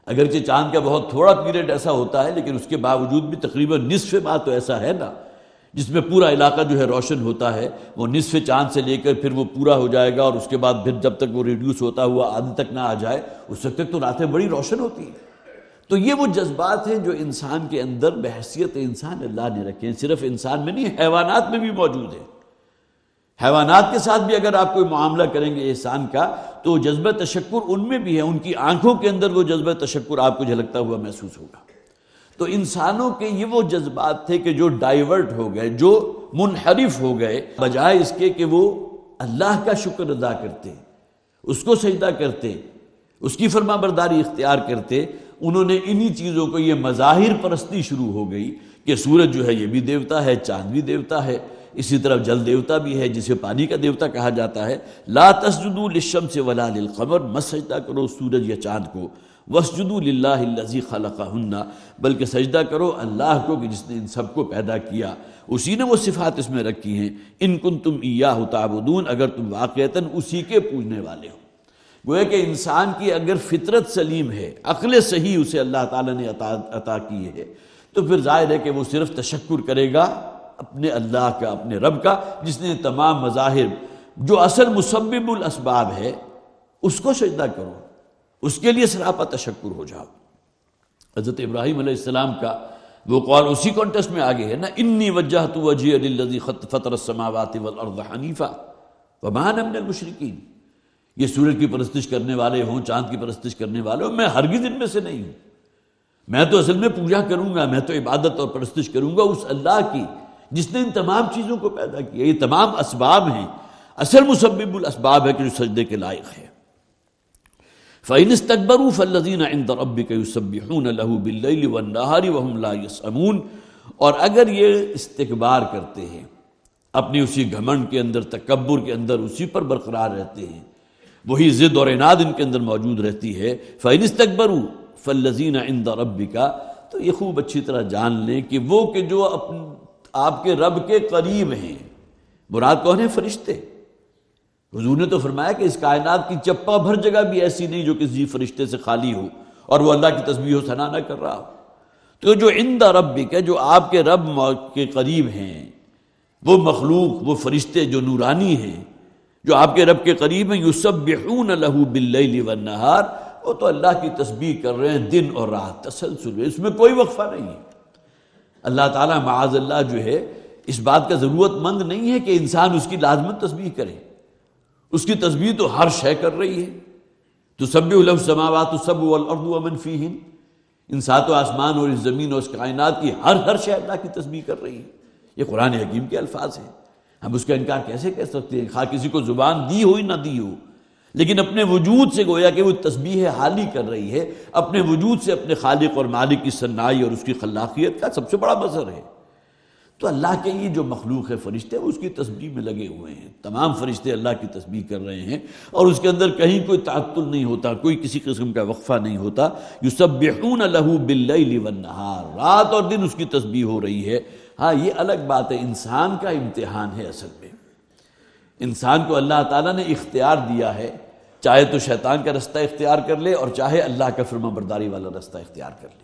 اگرچہ چاند کا بہت تھوڑا پیریڈ ایسا ہوتا ہے، لیکن اس کے باوجود بھی تقریباً نصف ماہ تو ایسا ہے نا جس میں پورا علاقہ جو ہے روشن ہوتا ہے، وہ نصف چاند سے لے کر پھر وہ پورا ہو جائے گا، اور اس کے بعد پھر جب تک وہ ریڈیوس ہوتا ہوا آدھی تک نہ آ جائے اس وقت تک تو راتیں بڑی روشن ہوتی ہیں۔ تو یہ وہ جذبات ہیں جو انسان کے اندر بحیثیت انسان اللہ نے رکھے ہیں، صرف انسان میں نہیں، حیوانات میں بھی موجود ہیں۔ حیوانات کے ساتھ بھی اگر آپ کوئی معاملہ کریں گے احسان کا تو جذبہ تشکر ان میں بھی ہے، ان کی آنکھوں کے اندر وہ جذبہ تشکر آپ کو جھلکتا ہوا محسوس ہوگا۔ تو انسانوں کے یہ وہ جذبات تھے کہ جو ڈائیورٹ ہو گئے، جو منحرف ہو گئے، بجائے اس کے کہ وہ اللہ کا شکر ادا کرتے، اس کو سجدہ کرتے، اس کی فرما برداری اختیار کرتے، انہوں نے انہی چیزوں کو، یہ مظاہر پرستی شروع ہو گئی کہ سورج جو ہے یہ بھی دیوتا ہے، چاند بھی دیوتا ہے، اسی طرح جل دیوتا بھی ہے جسے پانی کا دیوتا کہا جاتا ہے۔ لا تسجدوا للشمس ولا للقمر، مت سجدہ کرو سورج یا چاند کو، واسجدوا للہ الذی خلقہن، بلکہ سجدہ کرو اللہ کو کہ جس نے ان سب کو پیدا کیا، اسی نے وہ صفات اس میں رکھی ہیں۔ ان کنتم ایاہ تعبدون، اگر تم واقعتاً اسی کے پوجنے والے ہو۔ گویا کہ انسان کی اگر فطرت سلیم ہے، عقل صحیح اسے اللہ تعالیٰ نے عطا کی ہے، تو پھر ظاہر ہے کہ وہ صرف تشکر کرے گا اپنے اللہ کا، اپنے رب کا، جس نے تمام مظاہر، جو اصل مسبب الاسباب ہے، اس کو سجدہ کرو، اس کے لیے سراپا تشکر ہو جاؤ۔ حضرت ابراہیم علیہ السلام کا وہ قول اسی کانٹیکسٹ میں آگے ہے نا، انی وجہت وجہی للذی فطر السماوات والارض حنیفا وما انا من المشرکین۔ یہ سورج کی پرستش کرنے والے ہوں، چاند کی پرستش کرنے والے ہوں، میں ہرگز ان میں سے نہیں ہوں۔ میں تو اصل میں پوجا کروں گا، میں تو عبادت اور پرستش کروں گا اس اللہ کی جس نے ان تمام چیزوں کو پیدا کیا۔ یہ تمام اسباب ہیں، اصل مسبب الاسباب ہے کہ جو سجدے کے لائق ہے۔ فَإِنِ اسْتَكْبَرُوا فَالَّذِينَ عِندَ رَبِّكَ يُسَبِّحُونَ لَهُ بِاللَّيْلِ وَالنَّهَارِ وَهُمْ لَا يَسْأَمُونَ، اور اگر یہ استکبار کرتے ہیں، اپنی اسی گھمنڈ کے اندر، تکبر کے اندر، اسی پر برقرار رہتے ہیں، وہی ضد اور عناد ان کے اندر موجود رہتی ہے، فَإِنِ اسْتَكْبَرُوا فَالَّذِينَ عِندَ رَبِّكَ، تو یہ خوب اچھی طرح جان لیں کہ وہ کہ جو آپ کے رب کے قریب ہیں، مراد کون ہے؟ فرشتے۔ حضور نے تو فرمایا کہ اس کائنات کی چپا بھر جگہ بھی ایسی نہیں جو کسی فرشتے سے خالی ہو اور وہ اللہ کی تسبیح و ثنا نہ کر رہا ہو۔ تو جو عند ربک، جو آپ کے رب کے قریب ہیں، وہ مخلوق، وہ فرشتے جو نورانی ہیں، جو آپ کے رب کے قریب ہیں، یسبحون لہ باللیل والنہار، وہ تو اللہ کی تسبیح کر رہے ہیں دن اور رات تسلسل، اس میں کوئی وقفہ نہیں ہے۔ اللہ تعالیٰ معاذ اللہ جو ہے اس بات کا ضرورت مند نہیں ہے کہ انسان اس کی لازمت تسبیح کرے، اس کی تسبیح تو ہر شے کر رہی ہے۔ تسبح لہ السماوات السبع والارض ومن فیہن، ان ساتوں آسمان اور اس زمین اور اس کائنات کی ہر شے اللہ کی تسبیح کر رہی ہے۔ یہ قرآن حکیم کے الفاظ ہیں، ہم اس کا انکار کیسے کہہ سکتے ہیں؟ خواہ کسی کو زبان دی ہو نہ دی ہو، لیکن اپنے وجود سے گویا کہ وہ تسبیح حالی کر رہی ہے، اپنے وجود سے اپنے خالق اور مالک کی صنائی اور اس کی خلاقیت کا سب سے بڑا مظہر ہے۔ تو اللہ کے یہ جو مخلوق ہے فرشتے، وہ اس کی تسبیح میں لگے ہوئے ہیں، تمام فرشتے اللہ کی تسبیح کر رہے ہیں، اور اس کے اندر کہیں کوئی تعطل نہیں ہوتا، کوئی کسی قسم کا وقفہ نہیں ہوتا۔ یسبحون لہ باللیل والنہار، رات اور دن اس کی تسبیح ہو رہی ہے۔ ہاں یہ الگ بات ہے، انسان کا امتحان ہے اصل میں۔ انسان کو اللہ تعالیٰ نے اختیار دیا ہے، چاہے تو شیطان کا رستہ اختیار کر لے اور چاہے اللہ کا فرما برداری والا رستہ اختیار کر لے۔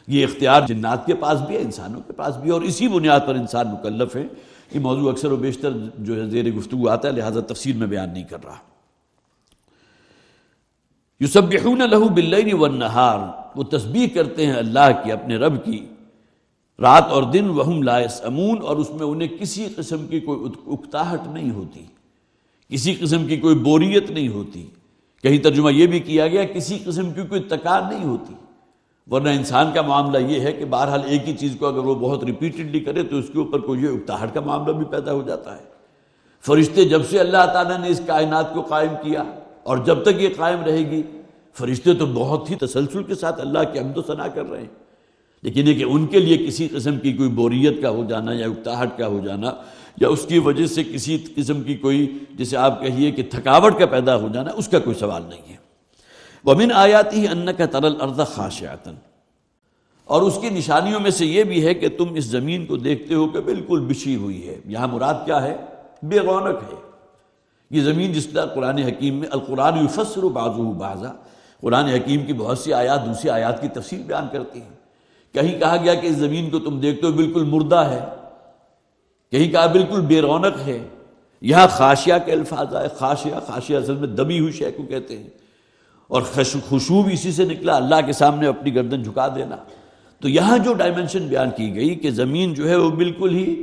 یہ اختیار جنات کے پاس بھی ہے، انسانوں کے پاس بھی ہے، اور اسی بنیاد پر انسان مکلف ہے۔ یہ موضوع اکثر و بیشتر جو ہے زیر گفتگو آتا ہے، لہذا تفصیل میں بیان نہیں کر رہا۔ یسبحون لہ باللیل والنہار، وہ تسبیح کرتے ہیں اللہ کی، اپنے رب کی، رات اور دن، وہم لا یسأمون، اور اس میں انہیں کسی قسم کی کوئی اکتاہٹ نہیں ہوتی، کسی قسم کی کوئی بوریت نہیں ہوتی۔ کہیں ترجمہ یہ بھی کیا گیا کسی قسم کی کوئی تکار نہیں ہوتی، ورنہ انسان کا معاملہ یہ ہے کہ بہرحال ایک ہی چیز کو اگر وہ بہت ریپیٹڈلی کرے تو اس کے اوپر کوئی اکتاہٹ کا معاملہ بھی پیدا ہو جاتا ہے۔ فرشتے جب سے اللہ تعالیٰ نے اس کائنات کو قائم کیا اور جب تک یہ قائم رہے گی، فرشتے تو بہت ہی تسلسل کے ساتھ اللہ کی حمد و ثنا کر رہے ہیں، لیکن یہ کہ ان کے لیے کسی قسم کی کوئی بوریت کا ہو جانا یا اکتاہٹ کا ہو جانا یا اس کی وجہ سے کسی قسم کی کوئی جسے آپ کہیے کہ تھکاوٹ کا پیدا ہو جانا، اس کا کوئی سوال نہیں ہے۔ وَمِنْ آيَاتِهِ أَنَّكَ تَرَى الْأَرْضَ خَاشِعَةً، اور اس کی نشانیوں میں سے یہ بھی ہے کہ تم اس زمین کو دیکھتے ہو کہ بالکل بچھی ہوئی ہے۔ یہاں مراد کیا ہے؟ بے رونق ہے یہ زمین، جس طرح قرآن حکیم میں القرآن یفسر بعضہ بعضا، قرآن حکیم کی بہت سی آیات دوسری آیات کی تفسیر بیان کرتی ہیں۔ کہیں کہا گیا کہ اس زمین کو تم دیکھتے ہو بالکل مردہ ہے، کہیں کہا بالکل بے رونق ہے۔ یہاں خاشیہ کے الفاظ آئے، خاشیہ اصل میں دبی ہوئی شے کو کہتے ہیں، اور خشوع بھی اسی سے نکلا، اللہ کے سامنے اپنی گردن جھکا دینا۔ تو یہاں جو ڈائمنشن بیان کی گئی کہ زمین جو ہے وہ بالکل ہی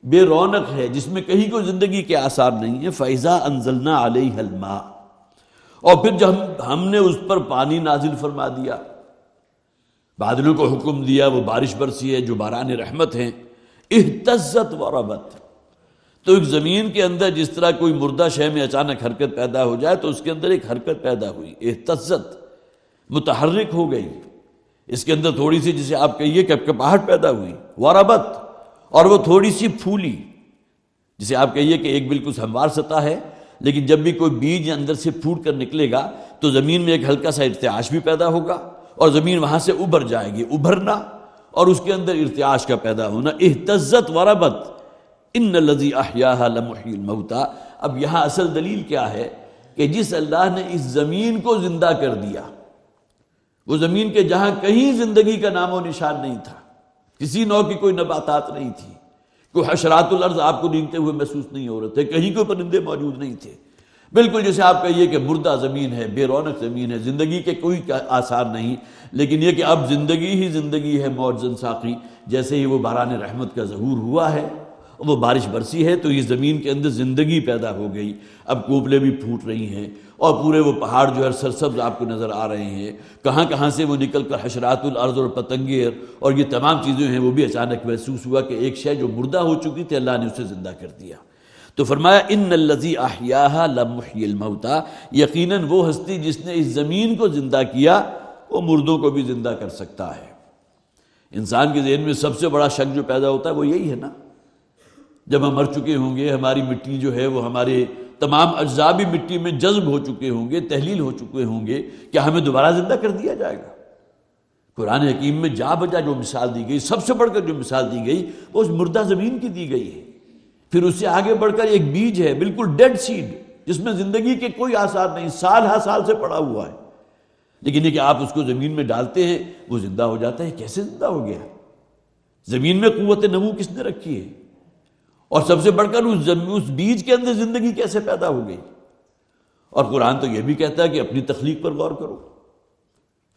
بے رونق ہے، جس میں کہیں کوئی زندگی کے آثار نہیں ہیں۔ فَإِذَا أَنزَلْنَا عَلَيْهَا الْمَاءَ، اور پھر جب ہم نے اس پر پانی نازل فرما دیا، بادلوں کو حکم دیا، وہ بارش برسی ہے جو باران رحمت ہیں، اہتزت وربت، تو ایک زمین کے اندر جس طرح کوئی مردہ شے میں اچانک حرکت پیدا ہو جائے تو اس کے اندر ایک حرکت پیدا ہوئی، اہتزت، متحرک ہو گئی، اس کے اندر تھوڑی سی جسے آپ کہیے کپکپاہٹ پیدا ہوئی، وربت، اور وہ تھوڑی سی پھولی، جسے آپ کہیے کہ ایک بالکل ہموار سطح ہے، لیکن جب بھی کوئی بیج اندر سے پھوٹ کر نکلے گا تو زمین میں ایک ہلکا سا ارتعاش بھی پیدا ہوگا اور زمین وہاں سے ابھر جائے گی، ابھرنا اور اس کے اندر ارتعاش کا پیدا ہونا، اہتزت وربت، ان الذی احیاها لمحیی الموتى۔ اب یہاں اصل دلیل کیا ہے کہ جس اللہ نے اس زمین کو زندہ کر دیا، وہ زمین کے جہاں کہیں زندگی کا نام و نشان نہیں تھا، کسی نوع کی کوئی نباتات نہیں تھی، کوئی حشرات الارض آپ کو رینگتے ہوئے محسوس نہیں ہو رہے تھے، کہیں کوئی پرندے موجود نہیں تھے، بالکل جیسے آپ کہیے کہ مردہ زمین ہے، بے رونق زمین ہے، زندگی کے کوئی آثار نہیں، لیکن یہ کہ اب زندگی ہی زندگی ہے موجزن ساقی۔ جیسے ہی وہ باران رحمت کا ظہور ہوا ہے، وہ بارش برسی ہے تو یہ زمین کے اندر زندگی پیدا ہو گئی، اب کوپلیں بھی پھوٹ رہی ہیں اور پورے وہ پہاڑ جو ہے سرسبز آپ کو نظر آ رہے ہیں، کہاں کہاں سے وہ نکل کر حشرات الارض اور پتنگے اور یہ تمام چیزیں ہیں، وہ بھی اچانک محسوس ہوا کہ ایک شے جو مردہ ہو چکی تھی اللہ نے اسے زندہ کر دیا۔ تو فرمایا ان الذی احیاها لمحیی الموتى، یقیناً وہ ہستی جس نے اس زمین کو زندہ کیا وہ مردوں کو بھی زندہ کر سکتا ہے۔ انسان کے ذہن میں سب سے بڑا شک جو پیدا ہوتا ہے وہ یہی ہے نا، جب ہم مر چکے ہوں گے، ہماری مٹی جو ہے وہ ہمارے تمام اجزاء بھی مٹی میں جذب ہو چکے ہوں گے، تحلیل ہو چکے ہوں گے، کیا ہمیں دوبارہ زندہ کر دیا جائے گا؟ قرآن حکیم میں جا بجا جو مثال دی گئی، سب سے بڑھ کر جو مثال دی گئی وہ اس مردہ زمین کی دی گئی ہے۔ پھر اس سے آگے بڑھ کر ایک بیج ہے، بالکل ڈیڈ سیڈ، جس میں زندگی کے کوئی آثار نہیں، سال ہر سال سے پڑا ہوا ہے، لیکن یہ کہ آپ اس کو زمین میں ڈالتے ہیں وہ زندہ ہو جاتا ہے۔ کیسے زندہ ہو گیا؟ زمین میں قوت نمو کس نے رکھی ہے؟ اور سب سے بڑھ کر اس بیج کے اندر زندگی کیسے پیدا ہو گئی؟ اور قرآن تو یہ بھی کہتا ہے کہ اپنی تخلیق پر غور کرو،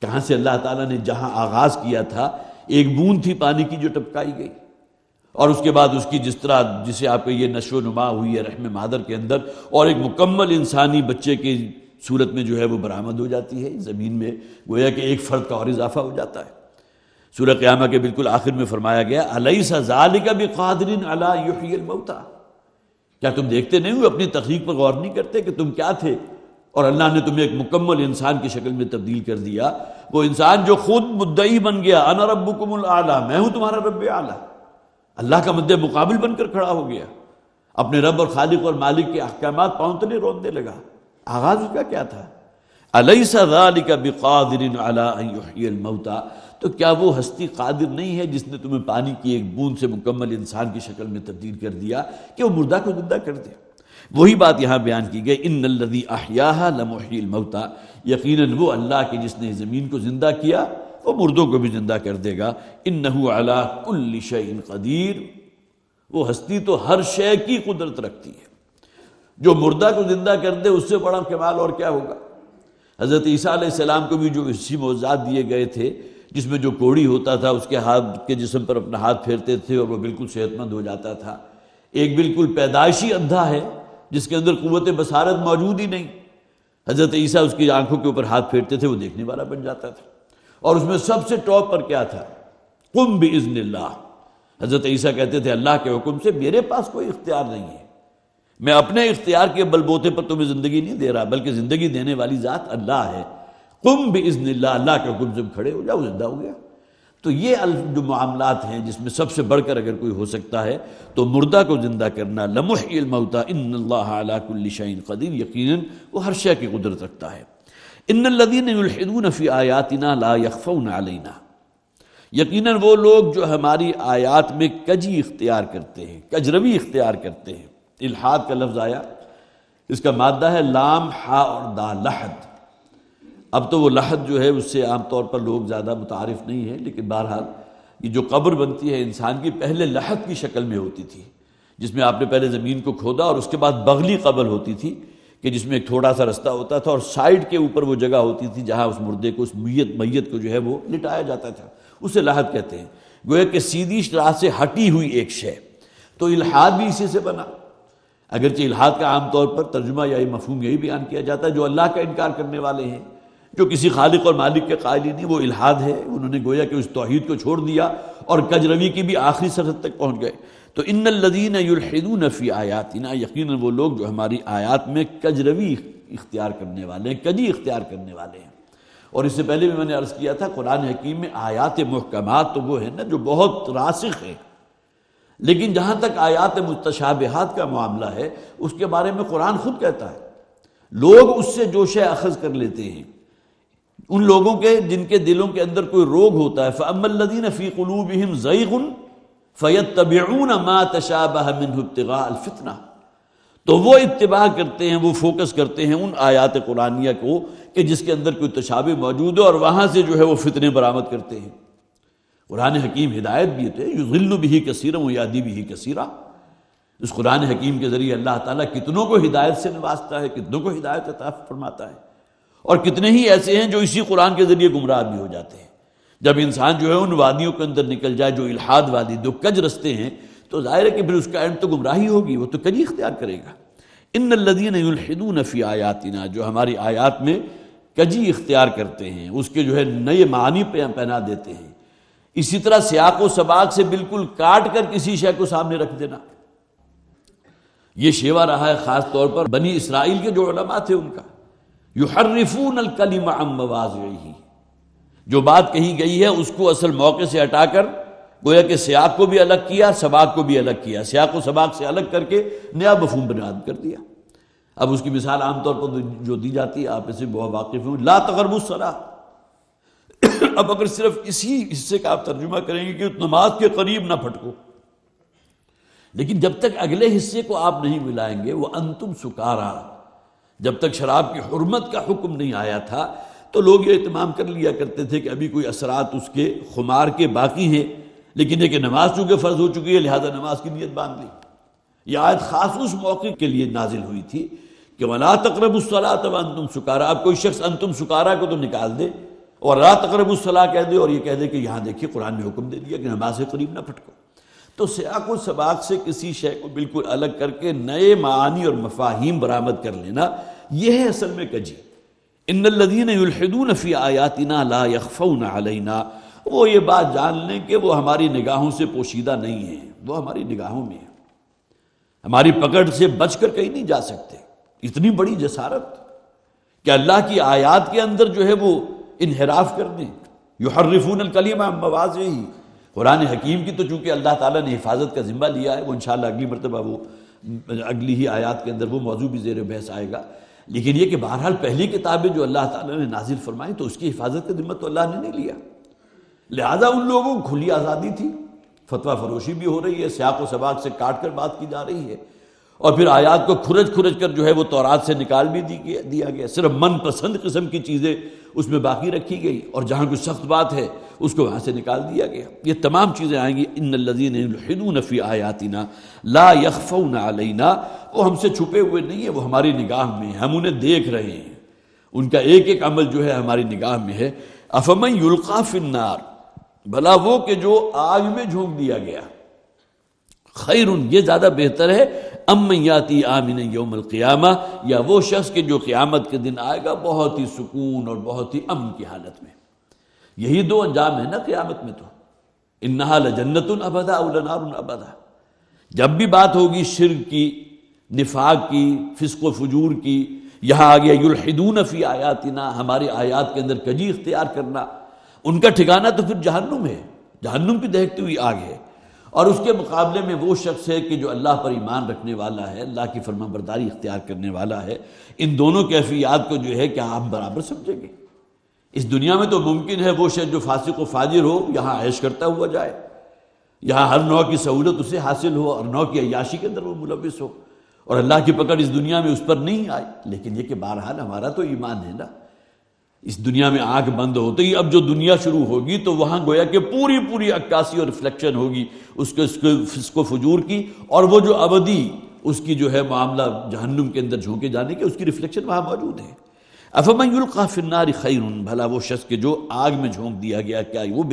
کہاں سے اللہ تعالیٰ نے جہاں آغاز کیا تھا ایک بوند تھی پانی کی جو ٹپکائی گئی، اور اس کے بعد اس کی جس طرح جسے آپ کو یہ نشو و نما ہوئی ہے رحم مادر کے اندر، اور ایک مکمل انسانی بچے کی صورت میں جو ہے وہ برآمد ہو جاتی ہے زمین میں، گویا کہ ایک فرد کا اور اضافہ ہو جاتا ہے۔ سورہ قیامہ کے بالکل آخر میں فرمایا گیا الیس ذالک بقادر علی یحیی الموتى، کیا تم دیکھتے نہیں ہو، اپنی تخلیق پر غور نہیں کرتے کہ تم کیا تھے اور اللہ نے تمہیں ایک مکمل انسان کی شکل میں تبدیل کر دیا، وہ انسان جو خود مدعی بن گیا انا ربکم الاعلی، میں ہوں تمہارا رب اعلیٰ، اللہ کا مد مقابل بن کر کھڑا ہو گیا، اپنے رب اور خالق اور مالک کے احکامات پاؤں تلے روندنے لگا۔ آغاز اس کا کیا تھا؟ الیس ذالک بقادر علی ان یحیی الموتى، تو کیا وہ ہستی قادر نہیں ہے جس نے تمہیں پانی کی ایک بوند سے مکمل انسان کی شکل میں تبدیل کر دیا کہ وہ مردہ کو زندہ کر دے؟ وہی بات یہاں بیان کی گئی ان الذی احیاها لمحیی الموتى، یقیناً وہ اللہ کے جس نے زمین کو زندہ کیا وہ مردوں کو بھی زندہ کر دے گا۔ انہ علی کل شیء قدیر، وہ ہستی تو ہر شے کی قدرت رکھتی ہے، جو مردہ کو زندہ کر دے اس سے بڑا کمال اور کیا ہوگا؟ حضرت عیسیٰ علیہ السلام کو بھی جو اسی معجزات دیے گئے تھے، جس میں جو کوڑی ہوتا تھا اس کے ہاتھ کے جسم پر اپنا ہاتھ پھیرتے تھے اور وہ بالکل صحت مند ہو جاتا تھا، ایک بالکل پیدائشی اندھا ہے جس کے اندر قوت بصارت موجود ہی نہیں، حضرت عیسیٰ اس کی آنکھوں کے اوپر ہاتھ پھیرتے تھے وہ دیکھنے والا بن جاتا تھا، اور اس میں سب سے ٹاپ پر کیا تھا؟ قم باذن اللہ، حضرت عیسیٰ کہتے تھے اللہ کے حکم سے، میرے پاس کوئی اختیار نہیں ہے، میں اپنے اختیار کے بل بوتے پر تمہیں زندگی نہیں دے رہا، بلکہ زندگی دینے والی ذات اللہ ہے۔ قم باذن اللہ، اللہ کے حکم سے کھڑے ہو جاؤ، زندہ ہو گیا۔ تو یہ جو معاملات ہیں جس میں سب سے بڑھ کر اگر کوئی ہو سکتا ہے تو مردہ کو زندہ کرنا۔ لمحیی الموتى ان اللہ علی کل شیء قدیر، یقیناً وہ ہر شے کی قدرت رکھتا ہے۔ ان الذین یلحدون فی آیاتنا لا یخفون علینا، یقیناً وہ لوگ جو ہماری آیات میں کجی اختیار کرتے ہیں، کجروی اختیار کرتے ہیں۔ الحاد کا لفظ آیا، اس کا مادہ ہے لام ہا اور دا، لحد۔ اب تو وہ لحد جو ہے اس سے عام طور پر لوگ زیادہ متعارف نہیں ہیں، لیکن بہرحال یہ جو قبر بنتی ہے انسان کی، پہلے لحد کی شکل میں ہوتی تھی، جس میں آپ نے پہلے زمین کو کھودا اور اس کے بعد بغلی قبر ہوتی تھی کہ جس میں ایک تھوڑا سا رستہ ہوتا تھا اور سائیڈ کے اوپر وہ جگہ ہوتی تھی جہاں اس مردے کو، اس میت کو جو ہے وہ لٹایا جاتا تھا، اسے لحد کہتے ہیں۔ گویا کہ سیدھی راہ سے ہٹی ہوئی ایک شے، تو الحاد بھی اسی سے بنا۔ اگرچہ الحاد کا عام طور پر ترجمہ یا مفہوم یہی بیان کیا جاتا ہے جو اللہ کا انکار کرنے والے ہیں، جو کسی خالق اور مالک کے قائل ہی نہیں، وہ الحاد ہے۔ انہوں نے گویا کہ اس توحید کو چھوڑ دیا اور کجروی کی بھی آخری سطح تک پہنچ گئے۔ تو ان الذین یلحدون فی آیاتنا، یقیناً وہ لوگ جو ہماری آیات میں کجروی اختیار کرنے والے ہیں، کجی اختیار کرنے والے ہیں۔ اور اس سے پہلے بھی میں نے عرض کیا تھا قرآن حکیم میں آیات محکمات تو وہ ہیں نا جو بہت راسخ ہیں، لیکن جہاں تک آیات متشابہات کا معاملہ ہے اس کے بارے میں قرآن خود کہتا ہے لوگ اس سے جو شے اخذ کر لیتے ہیں، ان لوگوں کے جن کے دلوں کے اندر کوئی روگ ہوتا ہے، فَأَمَّا الَّذِينَ فِي قُلُوبِهِمْ زَيْغٌ فَيَتَّبِعُونَ مَا تَشَابَهَ مِنْهُ ابْتِغَاءَ الْفِتْنَةِ، تو وہ اتباع کرتے ہیں، وہ فوکس کرتے ہیں ان آیات قرآنیہ کو کہ جس کے اندر کوئی تشابہ موجود ہے اور وہاں سے جو ہے وہ فتنے برآمد کرتے ہیں۔ قرآن حکیم ہدایت بھی ہے، یضل بہ کثیرا ویہدی بہ کثیرا۔ اس قرآن حکیم کے ذریعے اللہ تعالیٰ کتنوں کو ہدایت سے نوازتا ہے، کتنوں کو ہدایت عطا فرماتا ہے، اور کتنے ہی ایسے ہیں جو اسی قرآن کے ذریعے گمراہ بھی ہو جاتے ہیں۔ جب انسان جو ہے ان وادیوں کے اندر نکل جائے جو الحاد وادی، جو کج رستے ہیں، تو ظاہر ہے کہ پھر اس کا اینڈ تو گمراہی ہوگی، وہ تو کجی اختیار کرے گا۔ ان الذین یلحدون فی آیاتنا، جو ہماری آیات میں کجی اختیار کرتے ہیں، اس کے جو ہے نئے معنی پہنا دیتے ہیں۔ اسی طرح سیاق و سباق سے بالکل کاٹ کر کسی شے کو سامنے رکھ دینا، یہ شیوا رہا ہے خاص طور پر بنی اسرائیل کے جو علماء تھے ان کا۔ یحرفون الکلم عن مواضعہ، جو بات کہی گئی ہے اس کو اصل موقع سے ہٹا کر گویا کہ سیاق کو بھی الگ کیا، سباق کو بھی الگ کیا، سیاق و سباق سے الگ کر کے نیا مفہوم بنیاد کر دیا۔ اب اس کی مثال عام طور پر جو دی جاتی ہے، آپ اسے بہت واقف ہوں، لا تقربوا الصلاۃ۔ اب اگر صرف اسی حصے کا آپ ترجمہ کریں گے کہ نماز کے قریب نہ پھٹکو، لیکن جب تک اگلے حصے کو آپ نہیں ملائیں گے، وہ انتم سکارا، جب تک شراب کی حرمت کا حکم نہیں آیا تھا تو لوگ یہ اہتمام کر لیا کرتے تھے کہ ابھی کوئی اثرات اس کے خمار کے باقی ہیں، لیکن یہ کہ نماز چونکہ فرض ہو چکی ہے لہذا نماز کی نیت باندھ لی۔ یہ آیت خاص اس موقع کے لیے نازل ہوئی تھی کہ وَلَا تَقْرَبُوا الصَّلَاةَ وَأَنْتُمْ سُكَارَىٰ۔ اب کوئی شخص انتم سکارا کو تو نکال دے اور لا تقربوا الصلاۃ کہہ دے اور یہ کہہ دے کہ یہاں دیکھیے قرآن نے حکم دے دیا کہ نماز سے قریب نہ پھٹکو۔ تو سیاق و سباق سے کسی شے کو بالکل الگ کر کے نئے معانی اور مفاہیم برآمد کر لینا، یہ ہے اصل میں کجی۔ ان الذین یلحدون فی آیاتنا لا یخفون علینا، وہ یہ بات جان لیں کہ وہ ہماری نگاہوں سے پوشیدہ نہیں ہیں، وہ ہماری نگاہوں میں ہیں، ہماری پکڑ سے بچ کر کہیں نہیں جا سکتے۔ اتنی بڑی جسارت کہ اللہ کی آیات کے اندر جو ہے وہ انحراف کر دیں۔ یحرفون الکلم عن مواضعہ، قرآن حکیم کی تو چونکہ اللہ تعالیٰ نے حفاظت کا ذمہ لیا ہے، وہ انشاءاللہ اگلی مرتبہ وہ اگلی ہی آیات کے اندر وہ موضوع بھی زیر بحث آئے گا، لیکن یہ کہ بہرحال پہلی کتابیں جو اللہ تعالیٰ نے نازل فرمائیں تو اس کی حفاظت کا ذمہ تو اللہ نے نہیں لیا، لہذا ان لوگوں کو کھلی آزادی تھی، فتویٰ فروشی بھی ہو رہی ہے، سیاق و سباق سے کاٹ کر بات کی جا رہی ہے، اور پھر آیات کو کھرج کر جو ہے وہ تورات سے نکال بھی دیا گیا، صرف من پسند قسم کی چیزیں اس میں باقی رکھی گئی، اور جہاں کوئی سخت بات ہے اس کو وہاں سے نکال دیا گیا۔ یہ تمام چیزیں آئیں گی۔ ان الذین یلحدون فی آیاتنا لا یخفون علینا، وہ ہم سے چھپے ہوئے نہیں ہیں، وہ ہماری نگاہ میں ہیں، ہم انہیں دیکھ رہے ہیں، ان کا ایک ایک عمل جو ہے ہماری نگاہ میں ہے۔ افمن یلقی فی النار، بھلا وہ کہ جو آگ میں جھونک دیا گیا، خیر، یہ زیادہ بہتر ہے، امن یاتی آمنا یوم القیامہ، یا وہ شخص کہ جو قیامت کے دن آئے گا بہت ہی سکون اور بہت ہی امن کی حالت میں۔ یہی دو انجام ہے نا قیامت میں تو، انہا لجنت ابدا او لنار ابدا۔ جب بھی بات ہوگی شرک کی، نفاق کی، فسق و فجور کی، یہاں آ گیا یلحدون فی آیاتنا، ہماری آیات کے اندر کجی اختیار کرنا، ان کا ٹھکانہ تو پھر جہنم ہے، جہنم کی دہکتی ہوئی آگ ہے۔ اور اس کے مقابلے میں وہ شخص ہے کہ جو اللہ پر ایمان رکھنے والا ہے، اللہ کی فرما برداری اختیار کرنے والا ہے۔ ان دونوں کیفیات کو جو ہے کہ ہم برابر سمجھیں گے؟ اس دنیا میں تو ممکن ہے وہ شخص جو فاسق و فاجر ہو یہاں عیش کرتا ہوا جائے، یہاں ہر نوع کی سہولت اسے حاصل ہو، اور نوع کی عیاشی کے اندر وہ ملوث ہو، اور اللہ کی پکڑ اس دنیا میں اس پر نہیں آئی۔ لیکن یہ کہ بہرحال ہمارا تو ایمان ہے نا، اس دنیا میں آنکھ بند ہوتے ہی اب جو دنیا شروع ہوگی تو وہاں گویا کہ پوری عکاسی اور ریفلیکشن ہوگی اس کے فسق و فجور کی، اور وہ جو ابدی اس کی جو ہے معاملہ جہنم کے اندر جھونکے جانے کے، اس کی ریفلیکشن وہاں موجود ہے۔ افمن یلقی فی النار خیر، بھلا وہ شخص کہ جو آگ میں جھونک دیا گیا کیا وہ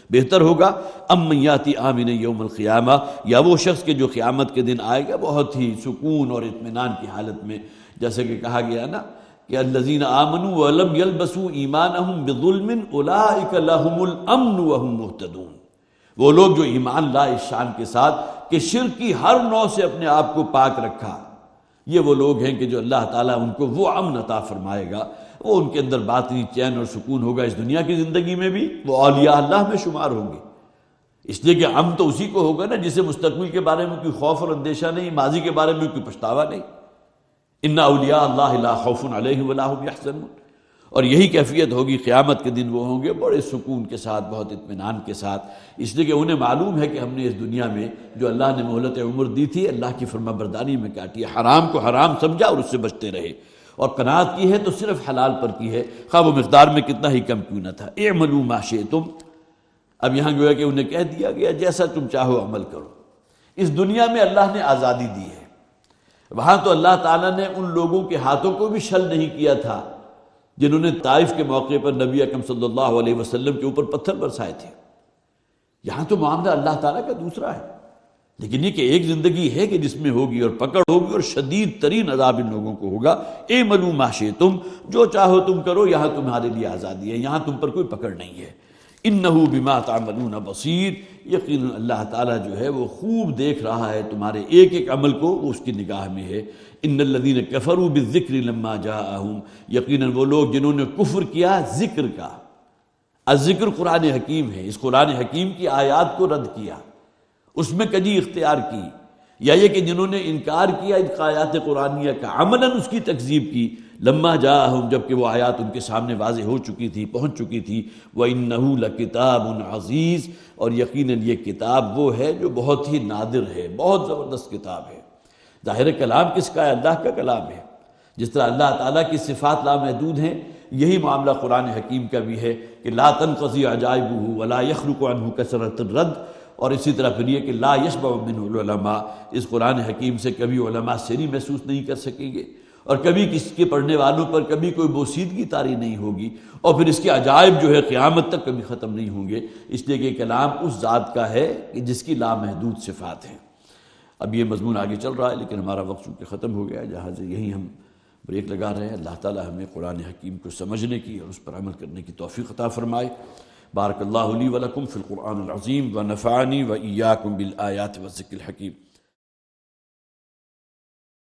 بہتر ہوگا؟ ام من یاتی آمنا یوم القیامہ، یا وہ شخص کہ جو قیامت کے دن آئے گا بہت ہی سکون اور اطمینان کی حالت میں، جیسے کہ کہا گیا نا کہ الذین آمنوا ولم یلبسوا ایمانہم بظلم اولئک لہم الامن وہم مہتدون، وہ لوگ جو ایمان لائے اس شان کے ساتھ کہ شرک کی ہر نوع سے اپنے آپ کو پاک رکھا، یہ وہ لوگ ہیں کہ جو اللہ تعالیٰ ان کو وہ امن عطا فرمائے گا، وہ ان کے اندر باطنی چین اور سکون ہوگا اس دنیا کی زندگی میں بھی، وہ اولیاء اللہ میں شمار ہوں گے۔ اس لیے کہ امن تو اسی کو ہوگا نا جسے مستقبل کے بارے میں کوئی خوف اور اندیشہ نہیں، ماضی کے بارے میں کوئی پچھتاوا نہیں۔ ان اولیاء اللہ لا خوف علیہم ولا هم یحزنون، اور یہی کیفیت ہوگی قیامت کے دن، وہ ہوں گے بڑے سکون کے ساتھ، بہت اطمینان کے ساتھ، اس لیے کہ انہیں معلوم ہے کہ ہم نے اس دنیا میں جو اللہ نے مہلت عمر دی تھی اللہ کی فرما برداری میں کاٹی ہے، حرام کو حرام سمجھا اور اس سے بچتے رہے، اور قناعت کی ہے تو صرف حلال پر کی ہے، خواہ وہ مقدار میں کتنا ہی کم کیوں نہ تھا۔ اعملوا ما شئتم، اب یہاں گویا کہ انہیں کہہ دیا گیا جیسا تم چاہو عمل کرو۔ اس دنیا میں اللہ نے آزادی دی ہے، وہاں تو اللہ تعالیٰ نے ان لوگوں کے ہاتھوں کو بھی شل نہیں کیا تھا جنہوں نے طائف کے موقع پر نبی اکرم صلی اللہ علیہ وسلم کے اوپر پتھر برسائے تھے۔ یہاں تو معاملہ اللہ تعالیٰ کا دوسرا ہے، لیکن یہ کہ ایک زندگی ہے کہ جس میں ہوگی اور پکڑ ہوگی اور شدید ترین عذاب ان لوگوں کو ہوگا۔ اعملوا ما شئتم، جو چاہو تم کرو، یہاں تمہارے لیے آزادی ہے، یہاں تم پر کوئی پکڑ نہیں ہے۔ انہ بما تعملون بصیر، یقیناً اللہ تعالیٰ جو ہے وہ خوب دیکھ رہا ہے تمہارے ایک ایک عمل کو، وہ اس کی نگاہ میں ہے۔ ان الذین کفروا بالذکر لما جاءہم، یقیناً وہ لوگ جنہوں نے کفر کیا ذکر کا، الذکر قرآن حکیم ہے، اس قرآن حکیم کی آیات کو رد کیا، اس میں کجی اختیار کی، یا یہ کہ جنہوں نے انکار کیا ان آیات قرآنیہ کا، عملاً اس کی تکذیب کی، لما جاءہم، جب کہ وہ آیات ان کے سامنے واضح ہو چکی تھی، پہنچ چکی تھی۔ وَإِنَّهُ لَكِتَابٌ عَزِیز، اور یقیناً یہ کتاب وہ ہے جو بہت ہی نادر ہے، بہت زبردست کتاب ہے۔ ظاہر کلام کس کا ہے؟ اللہ کا کلام ہے۔ جس طرح اللہ تعالیٰ کی صفات لامحدود ہیں، یہی معاملہ قرآن حکیم کا بھی ہے کہ لا تنقضی عجائبہ ولا یخرق عنہ کثرۃ الرد، اور اسی طرح پھر یہ کہ لا یشبع منہ العلماء، اس قرآن حکیم سے کبھی علماء سیری محسوس نہیں کر سکیں گے، اور کبھی کسی کے پڑھنے والوں پر کبھی کوئی بوسیدگی طاری نہیں ہوگی، اور پھر اس کے عجائب جو ہے قیامت تک کبھی ختم نہیں ہوں گے، اس لیے کہ کلام اس ذات کا ہے کہ جس کی لامحدود صفات ہیں۔ اب یہ مضمون آگے چل رہا ہے لیکن ہمارا وقت چونکہ ختم ہو گیا ہے، جہاں سے یہیں ہم بریک لگا رہے ہیں۔ اللہ تعالی ہمیں قرآن حکیم کو سمجھنے کی اور اس پر عمل کرنے کی توفیق عطا فرمائے۔ بارک اللہ لی ولکم فی القرآن العظیم ونفعنی وإیاکم بالآیات والذکر الحکیم۔